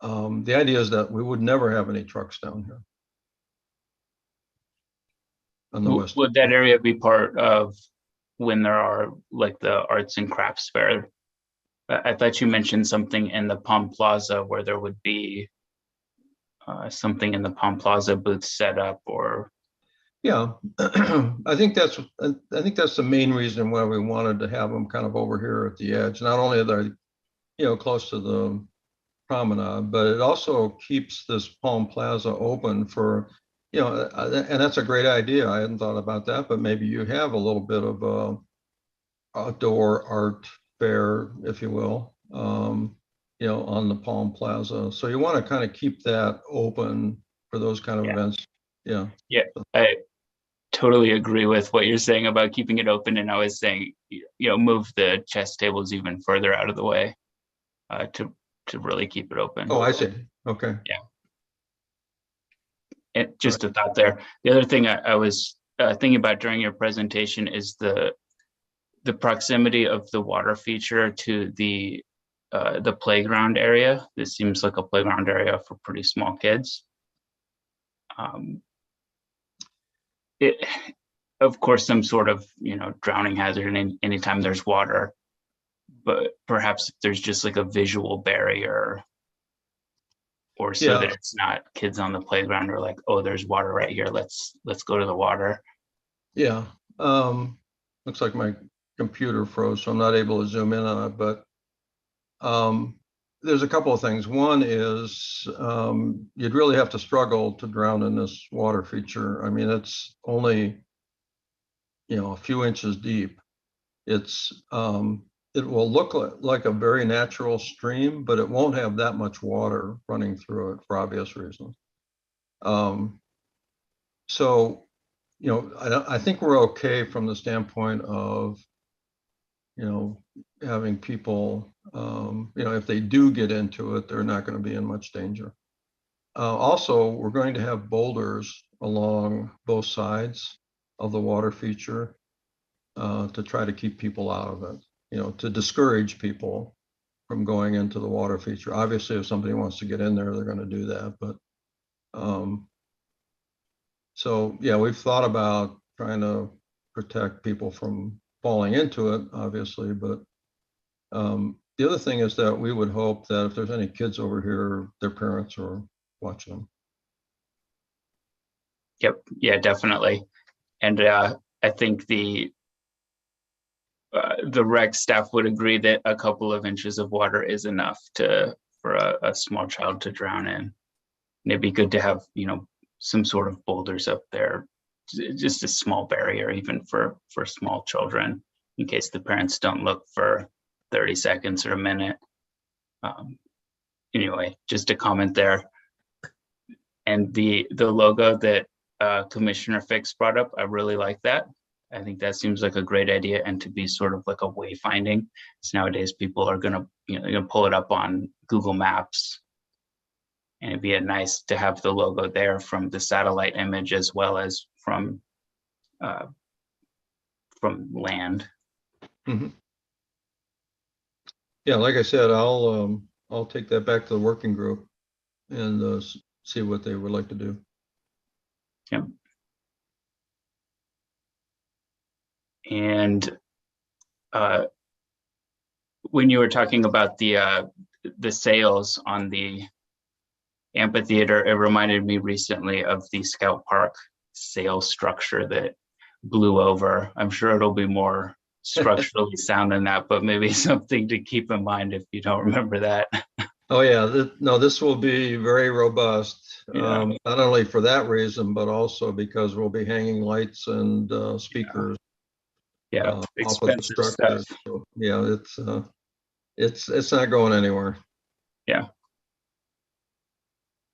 the idea is that we would never have any trucks down here on the west. Would that area be part of when there are like the arts and crafts fair? I thought you mentioned something in the Palm Plaza where there would be something in the Palm Plaza booth set up, or. Yeah, I think that's the main reason why we wanted to have them kind of over here at the edge. Not only are they, close to the promenade, but it also keeps this Palm Plaza open for, and that's a great idea. I hadn't thought about that, but maybe you have a little bit of a outdoor art fair, if you will, on the Palm Plaza. So you want to kind of keep that open for those kind of events. Yeah. Yeah, I totally agree with what you're saying about keeping it open. And I was saying, move the chess tables even further out of the way to really keep it open. Oh, I see. Okay. Yeah. And just a thought there. The other thing I was thinking about during your presentation is the proximity of the water feature to the playground area. This seems like a playground area for pretty small kids. of course, some sort of, drowning hazard anytime there's water. But perhaps if there's just like a visual barrier, or so Yeah. that it's not kids on the playground are like, oh, there's water right here. Let's go to the water. Yeah. Looks like my computer froze, so I'm not able to zoom in on it, but there's a couple of things. One is you'd really have to struggle to drown in this water feature. I mean, it's only, a few inches deep. It's it will look like a very natural stream, but it won't have that much water running through it for obvious reasons. So, I think we're okay from the standpoint of, having people, if they do get into it, they're not going to be in much danger. Also, we're going to have boulders along both sides of the water feature to try to keep people out of it, to discourage people from going into the water feature. Obviously, if somebody wants to get in there, they're going to do that. But so, yeah, we've thought about trying to protect people from falling into it, obviously. But the other thing is that we would hope that if there's any kids over here, their parents are watching them. Yep. Yeah, definitely. And I think the rec staff would agree that a couple of inches of water is enough for a small child to drown in. And it'd be good to have, some sort of boulders up there, just a small barrier, even for small children, in case the parents don't look for 30 seconds or a minute. Anyway, just a comment there. And the logo that Commissioner Fix brought up, I really like that. I think that seems like a great idea, and to be sort of like a wayfinding. So nowadays people are gonna, pull it up on Google Maps, and it'd be nice to have the logo there from the satellite image as well as from land. Mm-hmm. Yeah, like I said, I'll take that back to the working group and see what they would like to do. Yep. And when you were talking about the sails on the amphitheater, it reminded me recently of the Scout Park sail structure that blew over. I'm sure it'll be more structurally sound than that, but maybe something to keep in mind if you don't remember that. Oh yeah, no, this will be very robust, Yeah. not only for that reason, but also because we'll be hanging lights and speakers. Yeah, Off of the expensive structure. stuff. So, yeah, it's not going anywhere. Yeah.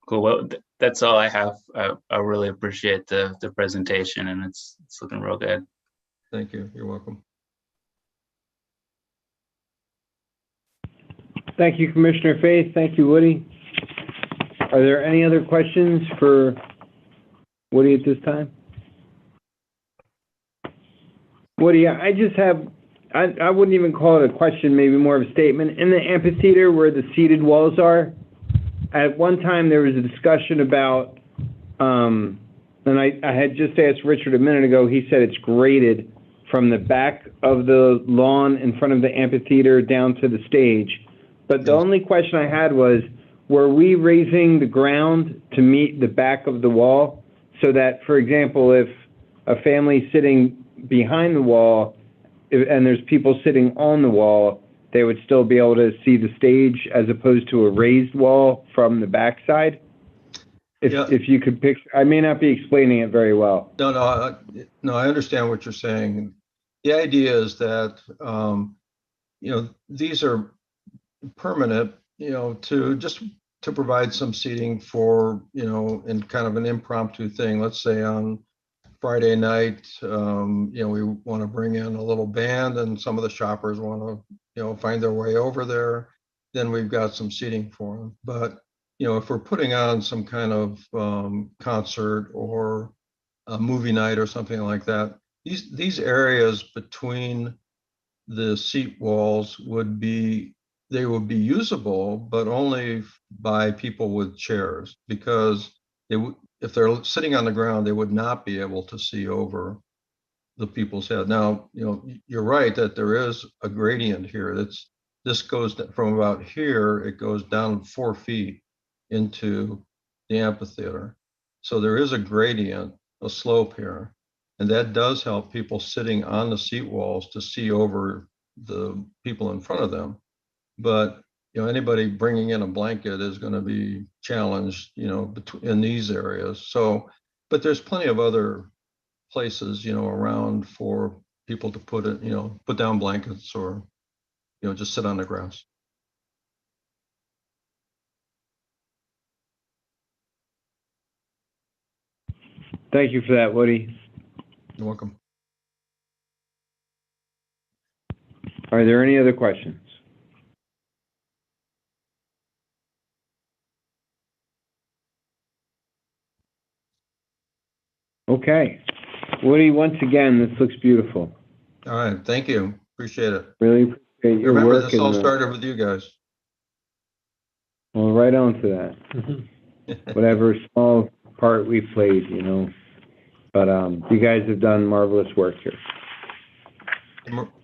Cool. Well, that's all I have. I really appreciate the presentation, and it's looking real good. Thank you. You're welcome. Thank you, Commissioner Faith. Thank you, Woody. Are there any other questions for Woody at this time? Woody, I just have, I wouldn't even call it a question, maybe more of a statement. In the amphitheater where the seated walls are, at one time there was a discussion about, and I had just asked Richard a minute ago, he said it's graded from the back of the lawn in front of the amphitheater down to the stage. But the only question I had was, were we raising the ground to meet the back of the wall so that, for example, if a family's sitting behind the wall and there's people sitting on the wall, they would still be able to see the stage as opposed to a raised wall from the backside? If you could picture, I may not be explaining it very well. No, I understand what you're saying. The idea is that, these are permanent, to provide some seating for, in kind of an impromptu thing. Let's say on Friday night, we want to bring in a little band and some of the shoppers want to, find their way over there. Then we've got some seating for them. But, if we're putting on some kind of concert or a movie night or something like that, these areas between the seat walls would be usable, but only by people with chairs, because if they're sitting on the ground, they would not be able to see over the people's head. Now, you're right that there is a gradient here. This goes from about here, it goes down 4 feet into the amphitheater. So there is a gradient, a slope here, and that does help people sitting on the seat walls to see over the people in front of them. But anybody bringing in a blanket is going to be challenged, in these areas. So, but there's plenty of other places, around for people to put down blankets or, just sit on the grass. Thank you for that, Woody. You're welcome. Are there any other questions? Okay. Woody, once again, this looks beautiful. All right. Thank you. Appreciate it. Really appreciate your Remember, work. this all started with you guys. Well, right on to that. Whatever small part we played, But you guys have done marvelous work here.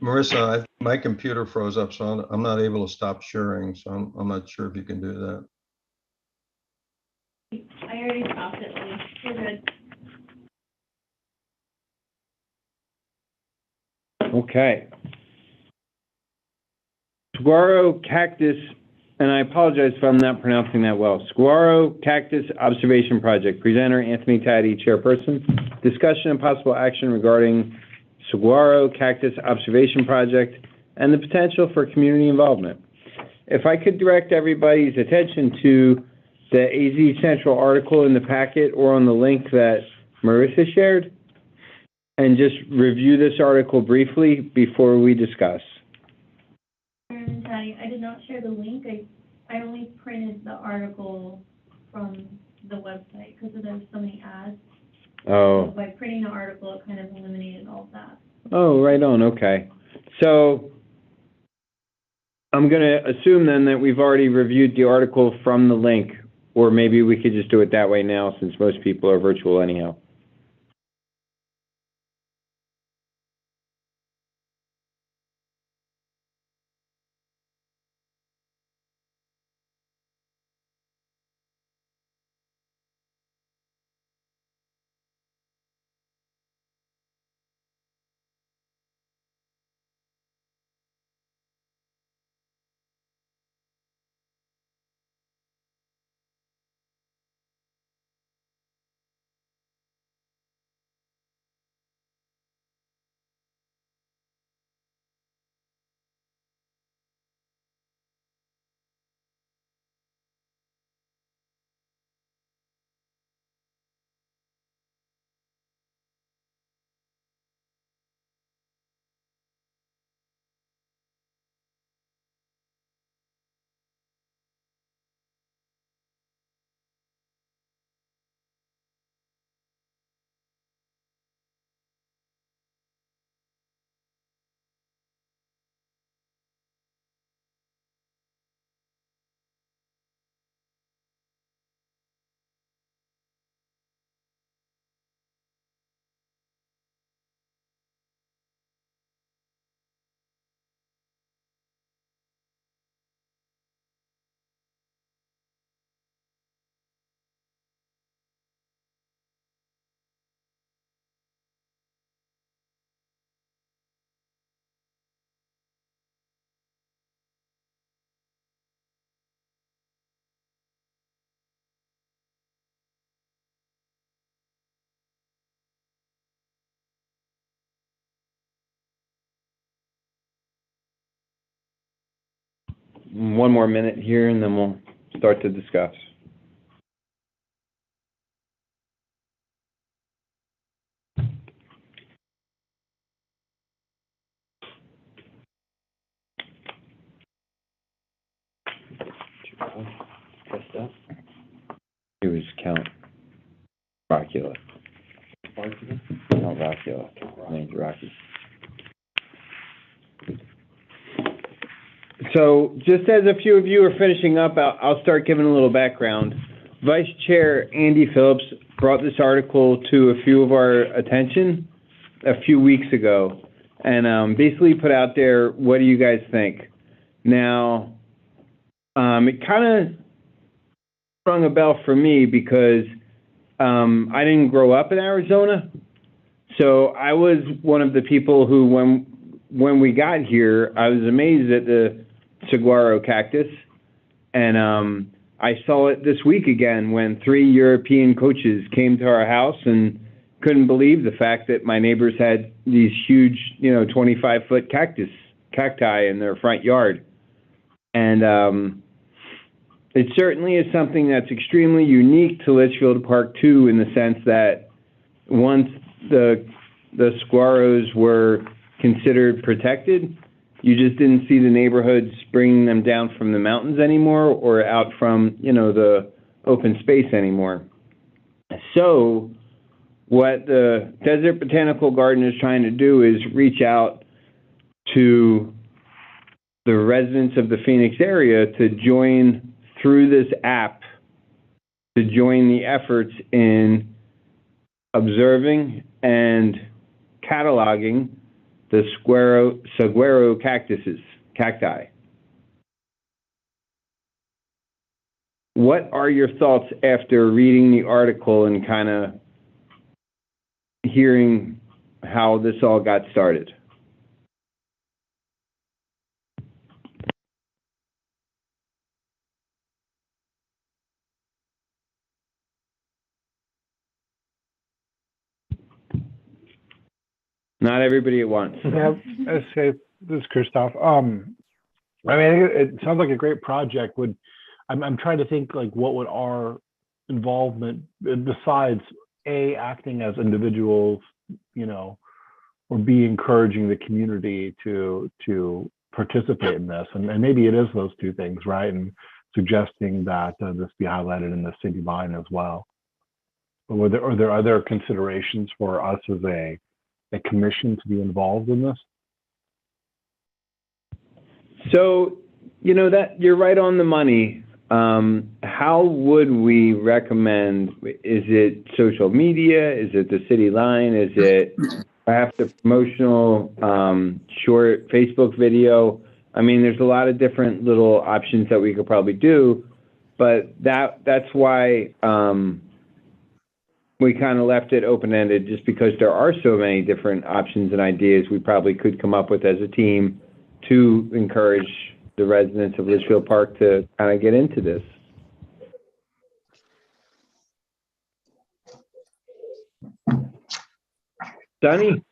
Marissa, my computer froze up, so I'm not able to stop sharing. So I'm not sure if you can do that. I already stopped it, Lee. We're good. Okay. Saguaro Cactus, and I apologize if I'm not pronouncing that well. Saguaro Cactus Observation Project. Presenter Anthony Taddy, Chairperson. Discussion and possible action regarding Saguaro Cactus Observation Project and the potential for community involvement. If I could direct everybody's attention to the AZ Central article in the packet or on the link that Marissa shared, and just review this article briefly before we discuss. Chairman Taddy, I did not share the link. I only printed the article from the website because there were so many ads. Oh. So by printing the article, it kind of eliminated all of that. Oh, right on. Okay. So I'm going to assume then that we've already reviewed the article from the link, or maybe we could just do it that way now since most people are virtual anyhow. One more minute here and then we'll start to discuss. It was Count Rockula. Count Rockula. Named Rocky. So just as a few of you are finishing up, I'll start giving a little background. Vice Chair Andy Phillips brought this article to a few of our attention a few weeks ago, and basically put out there, what do you guys think? Now, it kind of rung a bell for me because I didn't grow up in Arizona, so I was one of the people who, when we got here, I was amazed at the Saguaro cactus, and I saw it this week again when 3 European coaches came to our house and couldn't believe the fact that my neighbors had these huge, 25-foot cacti in their front yard. And it certainly is something that's extremely unique to Litchfield Park too, in the sense that once the saguaros were considered protected, you just didn't see the neighborhoods bringing them down from the mountains anymore or out from, the open space anymore. So what the Desert Botanical Garden is trying to do is reach out to the residents of the Phoenix area to join through this app, to join the efforts in observing and cataloging the saguaro cacti. What are your thoughts after reading the article and kind of hearing how this all got started? Not everybody at once. Yeah, this is Christoph. I mean, it sounds like a great project. I'm trying to think like what would our involvement besides acting as individuals, or B, encouraging the community to participate in this, and maybe it is those two things, right? And suggesting that this be highlighted in the city line as well. But are there other considerations for us as a commission to be involved in this? So, that you're right on the money. How would we recommend? Is it social media? Is it the city line? Is it perhaps a promotional short Facebook video? I mean, there's a lot of different little options that we could probably do, but that's why we kind of left it open-ended, just because there are so many different options and ideas we probably could come up with as a team to encourage the residents of Litchfield Park to kind of get into this. Sonny?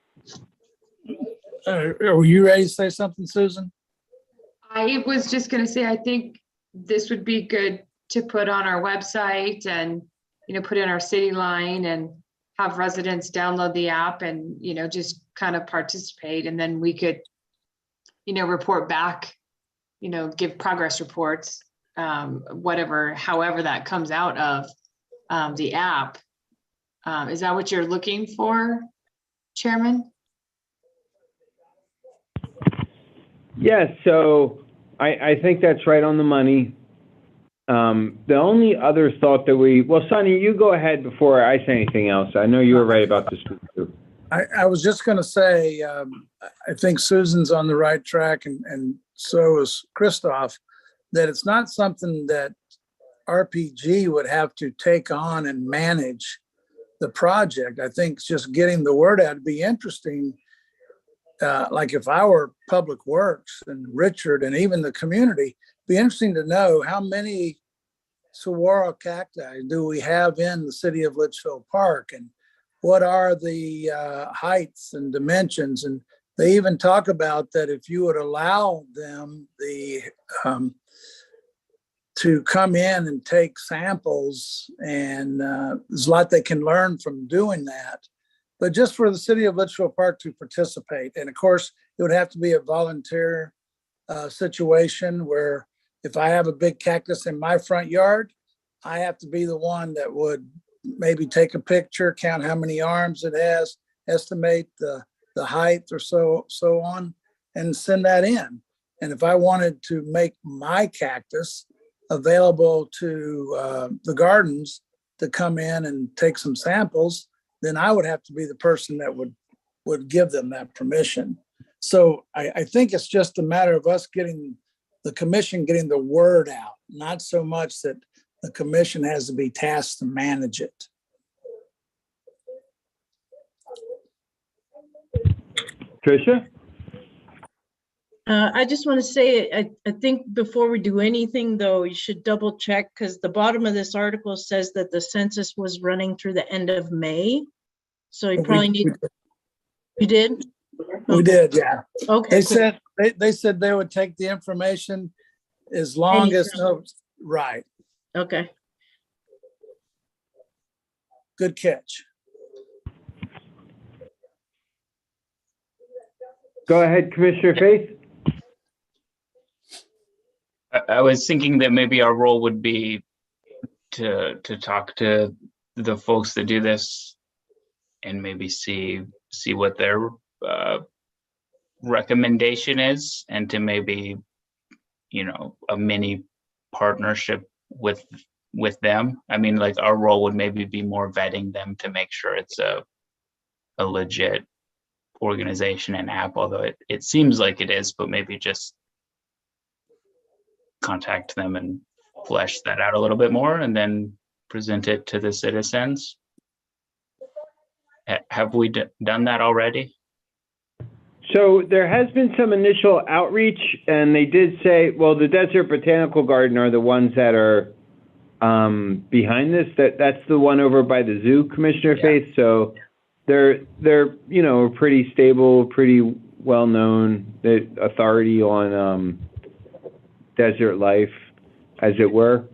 Are you ready to say something, Susan? I was just gonna say, I think this would be good to put on our website and, put in our city line and have residents download the app and, just kind of participate. And then we could, report back, give progress reports, however that comes out of the app. Is that what you're looking for, Chairman? Yes, so I think that's right on the money. The only other thought that Sonny, you go ahead before I say anything else. I know you were right about this too. I was just going to say, I think Susan's on the right track, and so is Christoph, that it's not something that RPG would have to take on and manage the project. I think just getting the word out would be interesting. Like if I were Public Works and Richard and even the community, be interesting to know how many saguaro cacti do we have in the city of Litchfield Park, and what are the heights and dimensions. And they even talk about that if you would allow them to come in and take samples, and there's a lot they can learn from doing that. But just for the city of Litchfield Park to participate. And of course, it would have to be a volunteer situation where if I have a big cactus in my front yard, I have to be the one that would maybe take a picture, count how many arms it has, estimate the height or so on, and send that in. And if I wanted to make my cactus available to the gardens to come in and take some samples, then I would have to be the person that would would give them that permission. So I think it's just a matter of us getting, the commission getting the word out, not so much that the commission has to be tasked to manage it. Tricia? I just want to say, I think before we do anything, though, you should double check, because the bottom of this article says that the census was running through the end of May. So you probably need, you did? We did, yeah. Okay, cool. They said they would take the information as long as, no, right, Okay. good catch. Go ahead, Commissioner Faith. I was thinking that maybe our role would be to talk to the folks that do this and maybe see what their recommendation is, and to maybe, you know, a mini partnership with them. I mean, like, our role would maybe be more vetting them to make sure it's a legit organization and app, although it seems like it is, but maybe just contact them and flesh that out a little bit more and then present it to the citizens. Have we done that already? So there has been some initial outreach, and they did say, well, the Desert Botanical Garden are the ones that are behind this. That's the one over by the zoo, Commissioner Faith. So they're you know, pretty stable, pretty well known, the authority on desert life, as it were.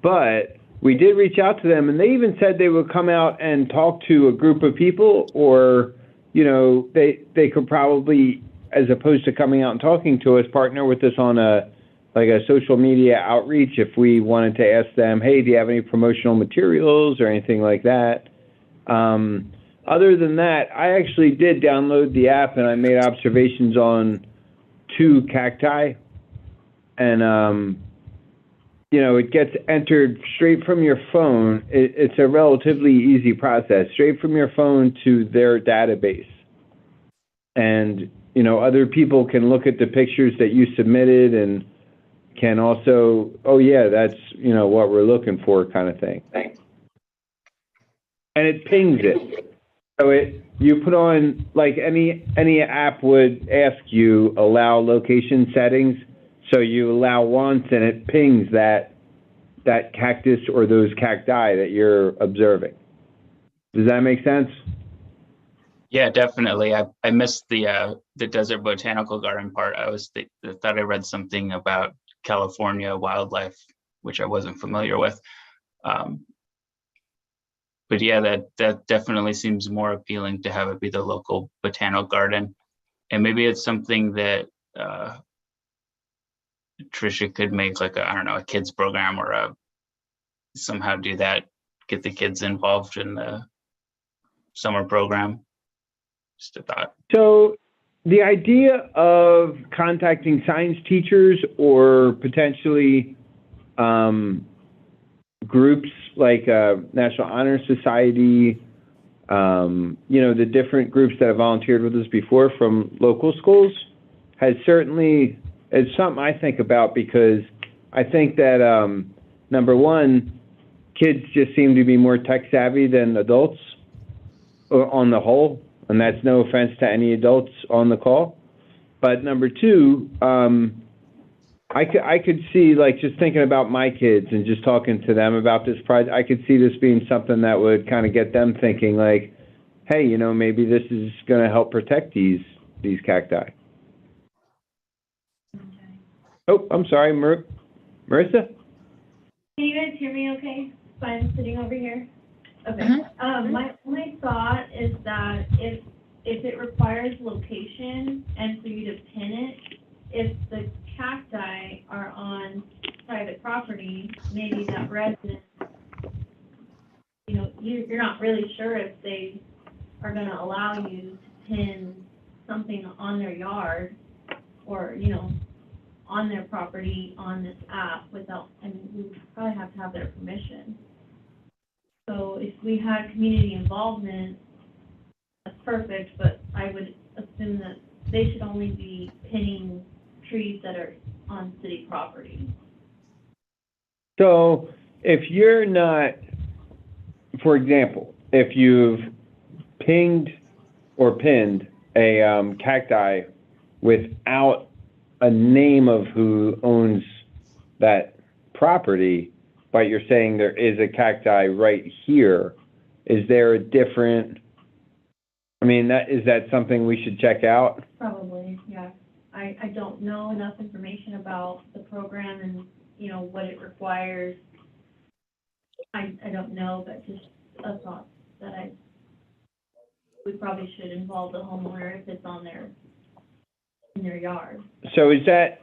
But we did reach out to them, and they even said they would come out and talk to a group of people, or, you know, they could probably, as opposed to coming out and talking to us, partner with us on a social media outreach if we wanted to ask them, hey, do you have any promotional materials or anything like that? Other than that, I actually did download the app, and I made observations on 2 cacti. And, you know, it gets entered straight from your phone. It's a relatively easy process, straight from your phone to their database. And, you know, other people can look at the pictures that you submitted and can also, oh, yeah, that's, you know, what we're looking for, kind of thing. And it pings it. So you put on, like any app would ask you, allow location settings. So you allow once, and it pings that cactus or those cacti that you're observing. Does that make sense? Yeah, definitely. I missed the Desert Botanical Garden part. I thought I read something about California wildlife, which I wasn't familiar with. But yeah, that definitely seems more appealing to have it be the local botanical garden. And maybe it's something that Tricia could make, like a kids program, or somehow do that, get the kids involved in the summer program. Just a thought. So the idea of contacting science teachers or potentially groups like National Honor Society, you know, the different groups that have volunteered with us before from local schools, has certainly, it's something I think about, because I think that, number one, kids just seem to be more tech savvy than adults on the whole, and that's no offense to any adults on the call. But number two, I could see, like, just thinking about my kids and just talking to them about this project, I could see this being something that would kind of get them thinking, like, hey, you know, maybe this is going to help protect these cacti. Oh, I'm sorry, Marissa? Can you guys hear me okay? I'm sitting over here. Okay. My thought is that if it requires location and for you to pin it, if the cacti are on private property, maybe that resident, you know, you're not really sure if they are going to allow you to pin something on their yard or, you know, on their property on this app without, and we would probably have to have their permission. So if we had community involvement, that's perfect, but I would assume that they should only be pinning trees that are on city property. So if you're not, for example, if you've pinged or pinned a cacti without a name of who owns that property, but you're saying there is a cacti right here, is there a different, I mean, is that something we should check out? Probably, yeah. I don't know enough information about the program and, you know, what it requires. I don't know, but just a thought that we probably should involve the homeowner if it's on in their yard. So is that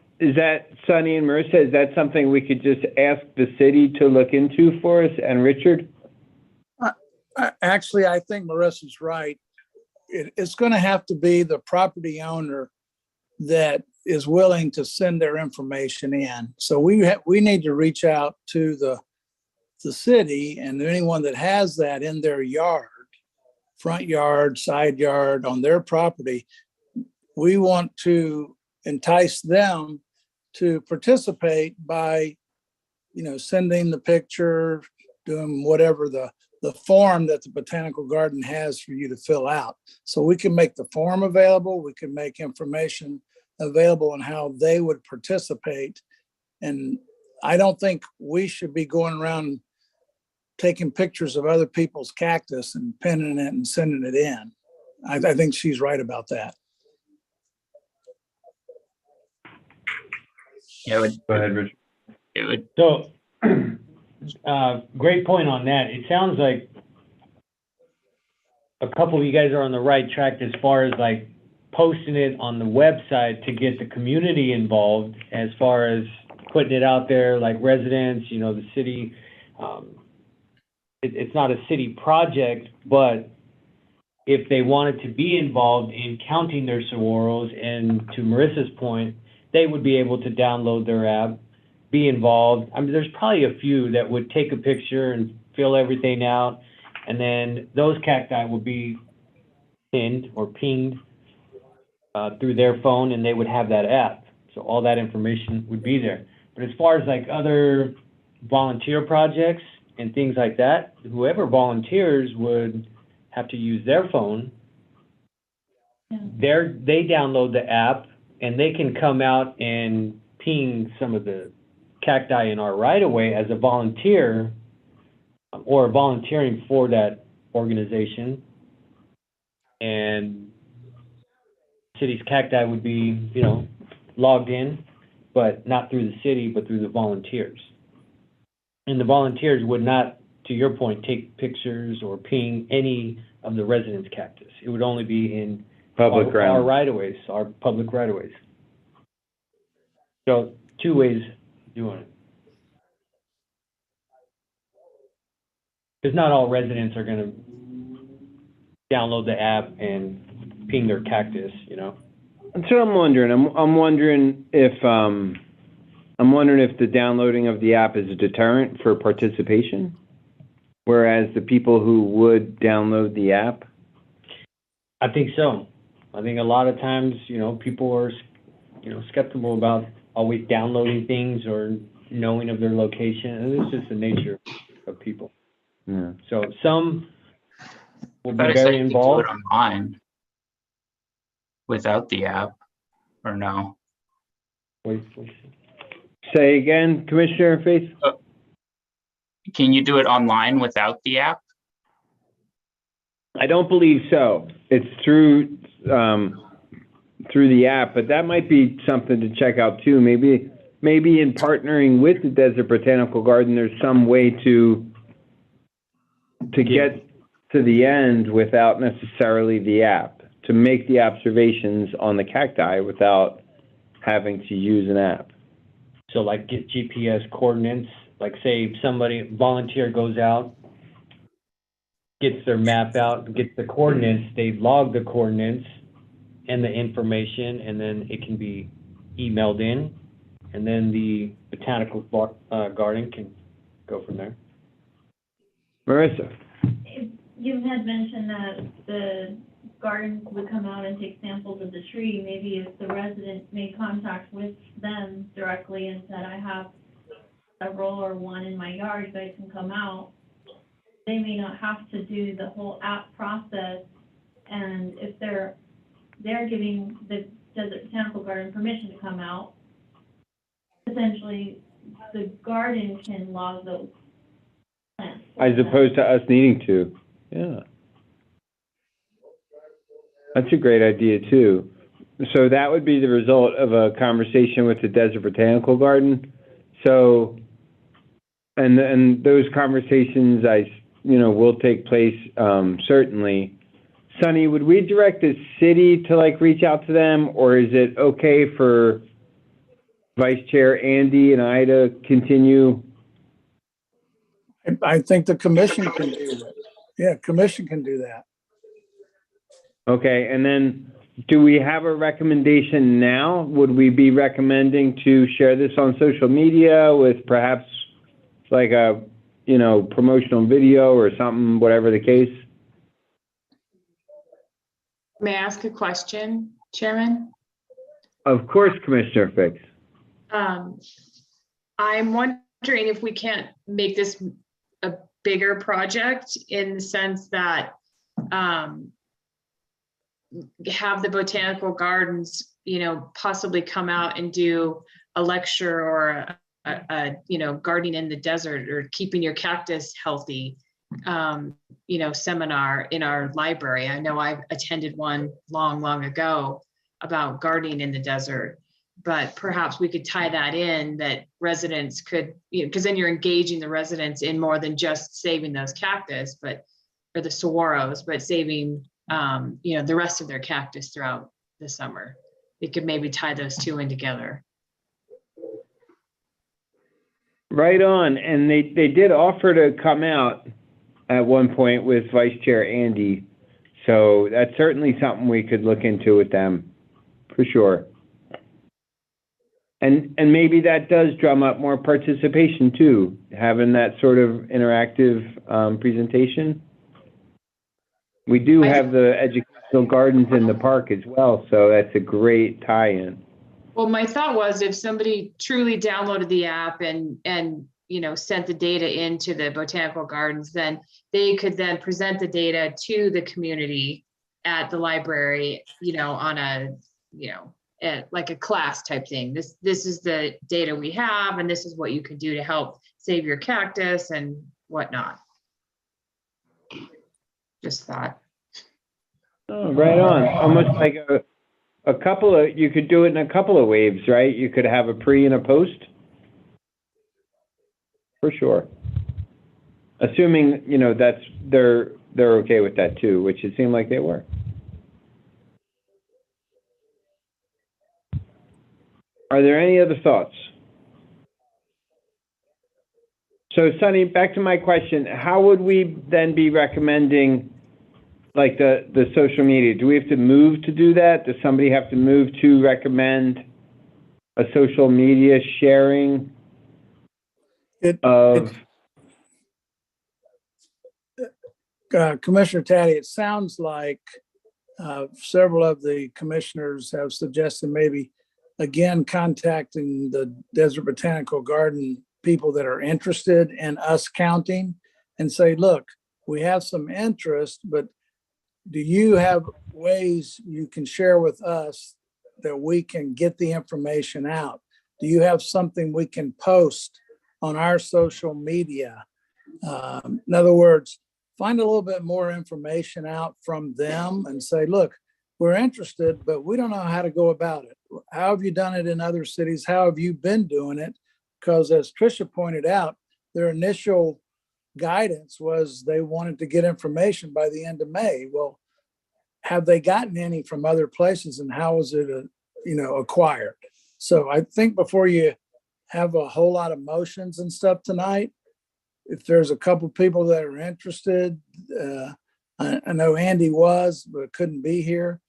Sunny and Marissa, is that something we could just ask the city to look into for us? And Richard? Actually, I think Marissa's right. It's going to have to be the property owner that is willing to send their information in. So we need to reach out to the city, and anyone that has that in their yard, front yard, side yard, on their property, we want to entice them to participate by, you know, sending the picture, doing whatever the form that the botanical garden has for you to fill out. So we can make the form available, we can make information available on how they would participate. And I don't think we should be going around taking pictures of other people's cactus and pinning it and sending it in. I think she's right about that. Yeah, Go ahead, Richard. it would, So, great point on that. It sounds like a couple of you guys are on the right track as far as like posting it on the website to get the community involved, as far as putting it out there, like residents, you know, the city. It's not a city project, but if they wanted to be involved in counting their saguaros, and to Marissa's point, they would be able to download their app, be involved. I mean, there's probably a few that would take a picture and fill everything out, and then those cacti would be pinned or pinged through their phone, and they would have that app. So all that information would be there. But as far as like other volunteer projects and things like that, whoever volunteers would have to use their phone. They download the app, and they can come out and ping some of the cacti in our right-of-way as a volunteer, or volunteering for that organization. And city's cacti would be, you know, logged in, but not through the city, but through the volunteers. And the volunteers would not, to your point, take pictures or ping any of the residents' cactus. It would only be in Public our ground. right-of-ways, our public right-of-ways. So 2 ways of doing it. Because not all residents are going to download the app and ping their cactus, you know? That's what I'm wondering. I'm wondering if the downloading of the app is a deterrent for participation, whereas the people who would download the app. I think so. I think a lot of times, you know, people are, you know, skeptical about always downloading things or knowing of their location, and it's just the nature of people. Yeah. So some will but be I said very you could do involved. it online without the app, or no? Wait. Say again, Commissioner Faith? Can you do it online without the app? I don't believe so. It's through the app, but that might be something to check out too. Maybe in partnering with the Desert Botanical Garden, there's some way to get to the end without necessarily the app, to make the observations on the cacti without having to use an app. So like get GPS coordinates, like say somebody, volunteer goes out, gets their map out, gets the coordinates, they log the coordinates and the information, and then it can be emailed in, and then the botanical garden can go from there. Marissa? You had mentioned that the gardens would come out and take samples of the tree, maybe if the resident made contact with them directly and said, I have several or one in my yard, you guys can come out, they may not have to do the whole app process. And if they're giving the Desert Botanical Garden permission to come out, essentially the garden can log those plants. As opposed to us needing to. Yeah. That's a great idea too. So that would be the result of a conversation with the Desert Botanical Garden. So, and those conversations will take place, certainly. Sunny, would we direct the city to like reach out to them, or is it okay for Vice Chair Andy and I to continue? I think the commission can do that. Yeah, commission can do that. Okay, and then do we have a recommendation now? Would we be recommending to share this on social media with perhaps like a, promotional video or something, whatever the case? May I ask a question, Chairman? Of course, Commissioner Fix. I'm wondering if we can't make this a bigger project in the sense that have the botanical gardens, possibly come out and do a lecture or a gardening in the desert or keeping your cactus healthy, seminar in our library. I know I've attended one long ago about gardening in the desert, but perhaps we could tie that in, that residents could, because then you're engaging the residents in more than just saving those cactus, or the saguaros, but saving, the rest of their cactus throughout the summer. We could maybe tie those two in together. Right on. And they did offer to come out at one point with Vice Chair Andy. So that's certainly something we could look into with them, for sure. And maybe that does drum up more participation too, having that sort of interactive presentation. We do have the educational gardens in the park as well, so that's a great tie-in. Well, my thought was if somebody truly downloaded the app and sent the data into the botanical gardens, then they could then present the data to the community at the library, on a, like a class type thing. This is the data we have, and this is what you can do to help save your cactus and whatnot. Just thought. Oh, right on. Almost like a couple of, you could do it in a couple of waves, right? You could have a pre and a post. For sure. Assuming, that's, they're okay with that too, which it seemed like they were. Are there any other thoughts? So Sunny, back to my question, how would we then be recommending like the social media? Do we have to move to do that? Does somebody have to move to recommend a social media sharing Commissioner Taddy, it sounds like several of the commissioners have suggested maybe again contacting the Desert Botanical Garden people that are interested in us counting and say, look, we have some interest, but do you have ways you can share with us that we can get the information out? Do you have something we can post on our social media? In other words, find a little bit more information out from them and say, look, we're interested, but we don't know how to go about it. How have you done it in other cities? How have you been doing it? Because as Tricia pointed out, their initial guidance was they wanted to get information by the end of May. Well, have they gotten any from other places, and how was it, acquired? So I think before you have a whole lot of motions and stuff tonight, if there's a couple people that are interested, I know Andy was, but couldn't be here,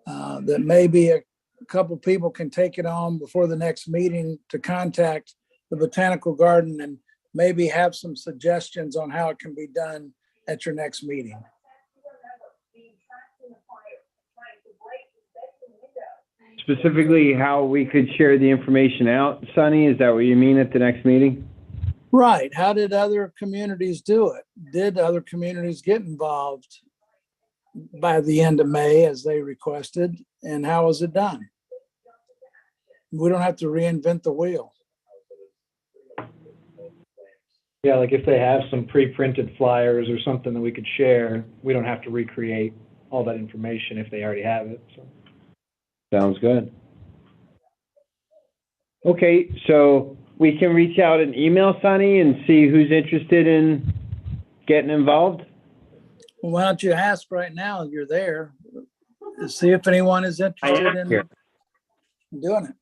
that maybe a couple people can take it on before the next meeting to contact the Botanical Garden and maybe have some suggestions on how it can be done at your next meeting. specifically how we could share the information out, Sonny? Is that what you mean at the next meeting? Right. How did other communities do it? Did other communities get involved by the end of May as they requested? And how was it done? We don't have to reinvent the wheel. Yeah, like if they have some pre-printed flyers or something that we could share, we don't have to recreate all that information if they already have it, so. Sounds good. Okay, so we can reach out and email Sonny and see who's interested in getting involved? Well, why don't you ask right now? You're there. See if anyone is interested in doing it.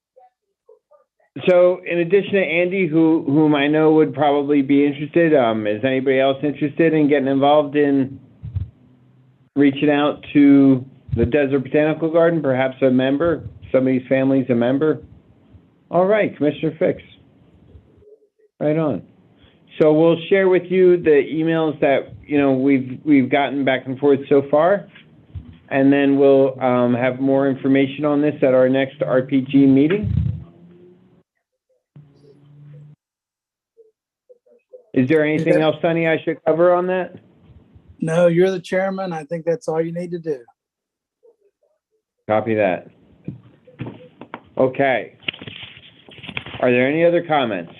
So in addition to Andy, whom I know would probably be interested, is anybody else interested in getting involved in reaching out to the Desert Botanical Garden, perhaps a member, somebody's family's a member? All right, Commissioner Fix. Right on. So we'll share with you the emails that, you know, we've gotten back and forth so far. And then we'll have more information on this at our next RPG meeting. Is there anything else, Sonny, I should cover on that? No, you're the chairman. I think that's all you need to do. Copy that. Okay. Are there any other comments?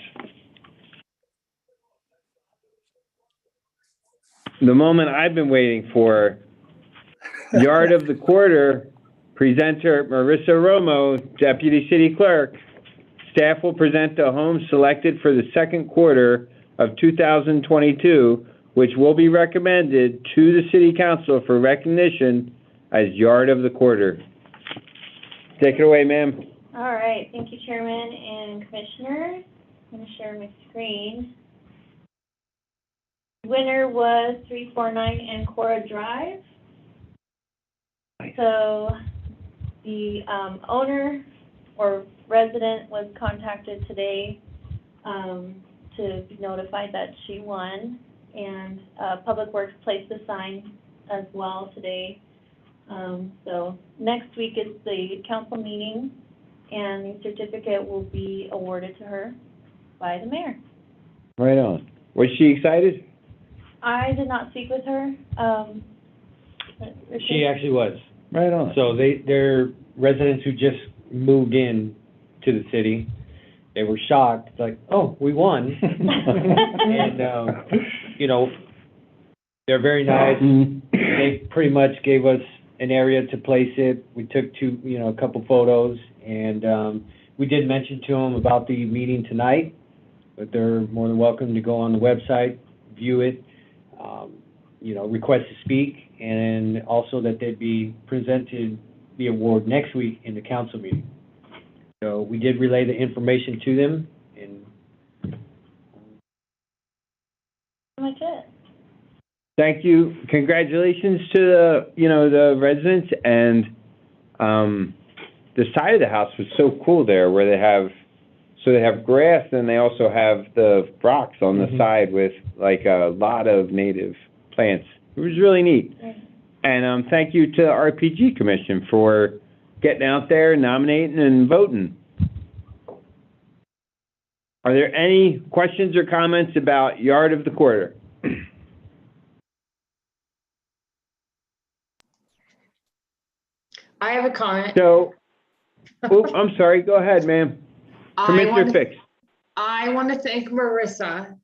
The moment I've been waiting for, Yard of the Quarter, presenter Marissa Romo, Deputy City Clerk. Staff will present the homes selected for the second quarter of 2022, which will be recommended to the City Council for recognition as Yard of the Quarter. Take it away, ma'am. All right, thank you, Chairman and Commissioners. I'm gonna share my screen. Winner was 349 Ancora Drive. So the owner or resident was contacted today to be notified that she won, and Public Works placed a sign as well today. So next week is the council meeting, and the certificate will be awarded to her by the mayor. Right on. Was she excited? I did not speak with her. She actually was. Right on. So they're residents who just moved in to the city. They were shocked, like, oh, we won. And, you know, they're very nice. They pretty much gave us an area to place it. We took a couple photos, and we did mention to them about the meeting tonight, but they're more than welcome to go on the website, view it, request to speak, and also that they'd be presented the award next week in the council meeting. So we did relay the information to them, and Pretty much it. Thank you. Congratulations to the residents, and the side of the house was so cool there, where they have grass, and they also have the rocks on the side with like a lot of native plants. It was really neat. And thank you to the RPG Commission for getting out there, nominating, and voting. Are there any questions or comments about Yard of the Quarter? I have a comment. So, I'm sorry. Go ahead, ma'am. Commissioner Fix. I want to thank Marissa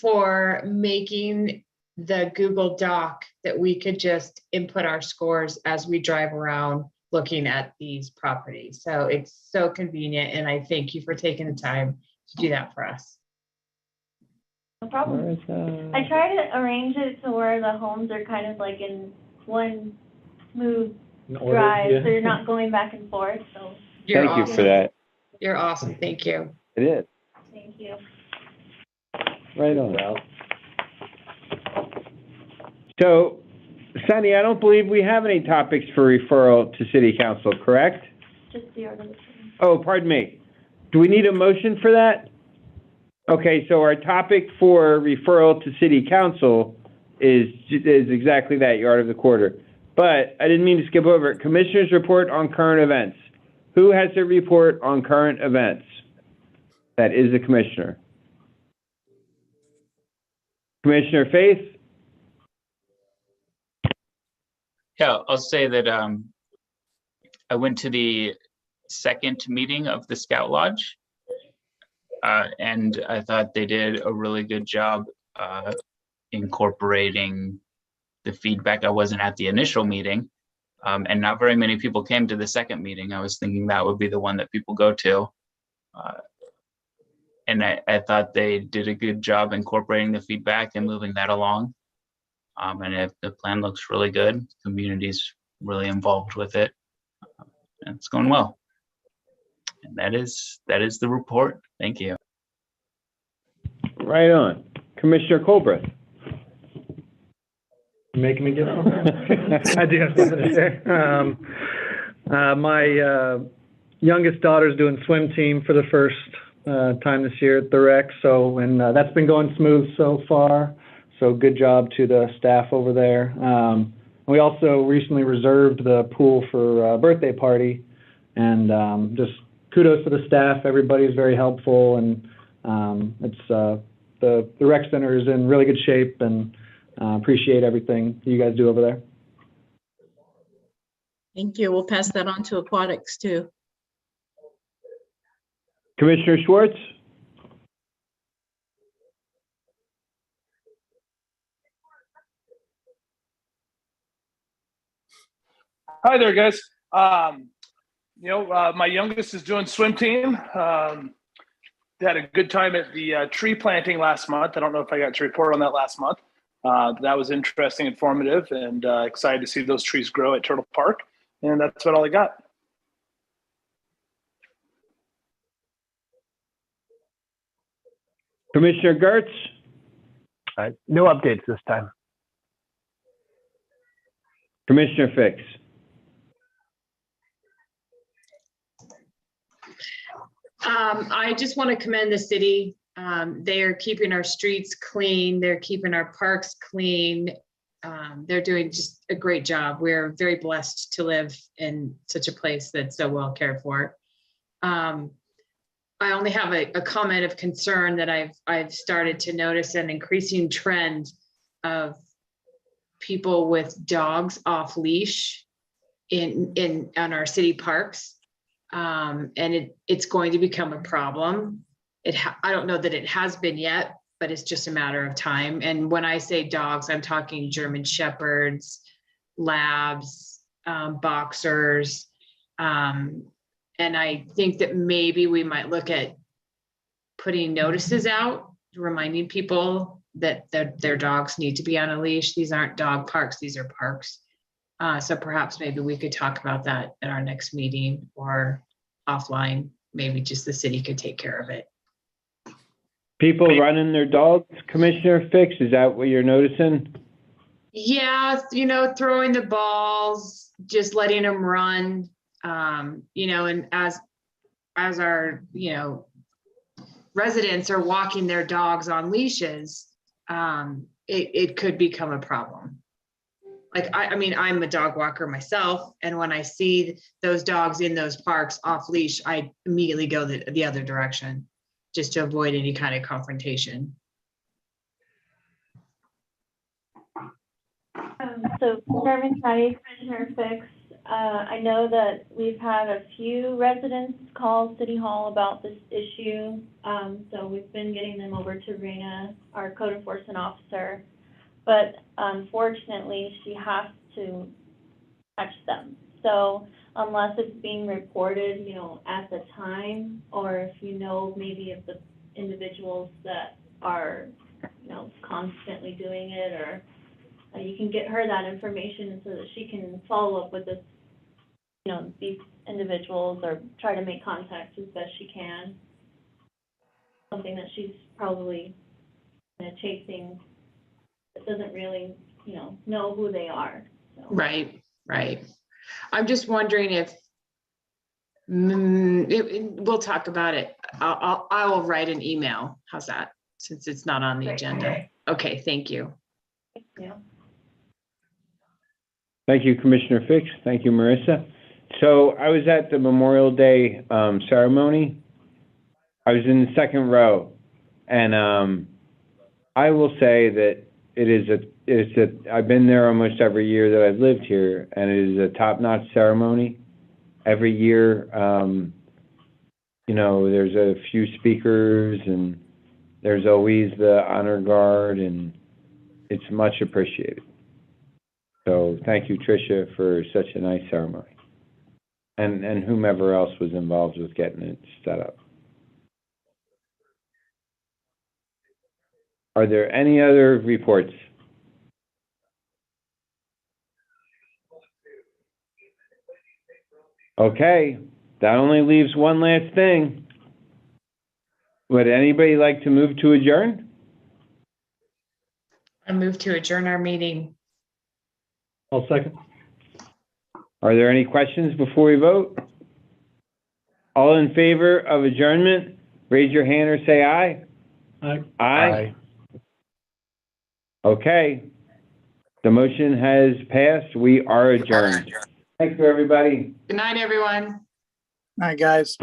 for making the Google Doc that we could just input our scores as we drive around looking at these properties. So it's so convenient, and I thank you for taking the time to do that for us. No problem. I try to arrange it to where the homes are kind of like in one smooth drive, so you're not going back and forth, so. Thank you for that. You're awesome. Thank you. It is. Thank you. Right on. So, Sonny, I don't believe we have any topics for referral to City Council, correct? Just the order. Oh, pardon me. Do we need a motion for that? Okay, so our topic for referral to City Council is exactly that, Yard of the Quarter. But I didn't mean to skip over it. Commissioners report on current events. Who has a report on current events? That is the commissioner. Commissioner Faith? Yeah, I'll say that I went to the second meeting of the Scout Lodge, and I thought they did a really good job incorporating the feedback. I wasn't at the initial meeting, and not very many people came to the second meeting. I was thinking that would be the one that people go to. And I thought they did a good job incorporating the feedback and moving that along. And if the plan looks really good, community's really involved with it. And it's going well. And that is the report. Thank you. Right on. Commissioner Colbreth? Making me get on. I do have something to share. My youngest daughter's doing swim team for the first time this year at the rec, and that's been going smooth so far. So good job to the staff over there. We also recently reserved the pool for a birthday party, and just kudos to the staff. Everybody's very helpful, and it's the rec center is in really good shape, and appreciate everything you guys do over there. Thank you. We'll pass that on to Aquatics too. Commissioner Schwartz? Hi there, guys. My youngest is doing swim team. They had a good time at the tree planting last month. I don't know if I got to report on that last month. That was interesting, informative, and excited to see those trees grow at Turtle Park. And that's about all I got. Commissioner Gertz? No updates this time. Commissioner Fix? I just want to commend the city. They are keeping our streets clean. They're keeping our parks clean. They're doing just a great job. We're very blessed to live in such a place that's so well cared for. I only have a comment of concern that I've started to notice an increasing trend of people with dogs off leash on our city parks. And it's going to become a problem. I don't know that it has been yet, but it's just a matter of time. And when I say dogs, I'm talking German Shepherds, Labs, Boxers. And I think that maybe we might look at putting notices out, reminding people that their dogs need to be on a leash. These aren't dog parks, these are parks. So perhaps maybe we could talk about that at our next meeting or offline. Maybe just the city could take care of it. People running their dogs, Commissioner Fix, is that what you're noticing? Yeah, throwing the balls, just letting them run, and as our, residents are walking their dogs on leashes, it could become a problem. Like, I'm a dog walker myself, and when I see those dogs in those parks off leash, I immediately go the other direction just to avoid any kind of confrontation. So Chairman Patty, Commissioner Fix, I know that we've had a few residents call City Hall about this issue. So we've been getting them over to Rena, our code enforcement officer. But unfortunately, she has to catch them. So unless it's being reported, at the time, or if maybe of the individuals that are, constantly doing it, or you can get her that information so that she can follow up with this, these individuals, or try to make contact as best she can. Something that she's probably chasing that doesn't really, know who they are. So. Right. I'm just wondering if we'll talk about it. I will write an email. How's that? Since it's not on the agenda. Okay, thank you. Thank you. Thank you, Commissioner Fix. Thank you, Marissa. So I was at the Memorial Day ceremony. I was in the second row, and I will say that I've been there almost every year that I've lived here, and it is a top-notch ceremony. Every year, there's a few speakers, and there's always the honor guard, and it's much appreciated. So thank you, Tricia, for such a nice ceremony. And whomever else was involved with getting it set up. Are there any other reports? Okay, that only leaves one last thing. Would anybody like to move to adjourn? I move to adjourn our meeting. I'll second. Are there any questions before we vote? All in favor of adjournment, raise your hand or say aye. Aye. Aye. Okay. The motion has passed. We are adjourned. Thank you, everybody. Good night, everyone. All right, guys.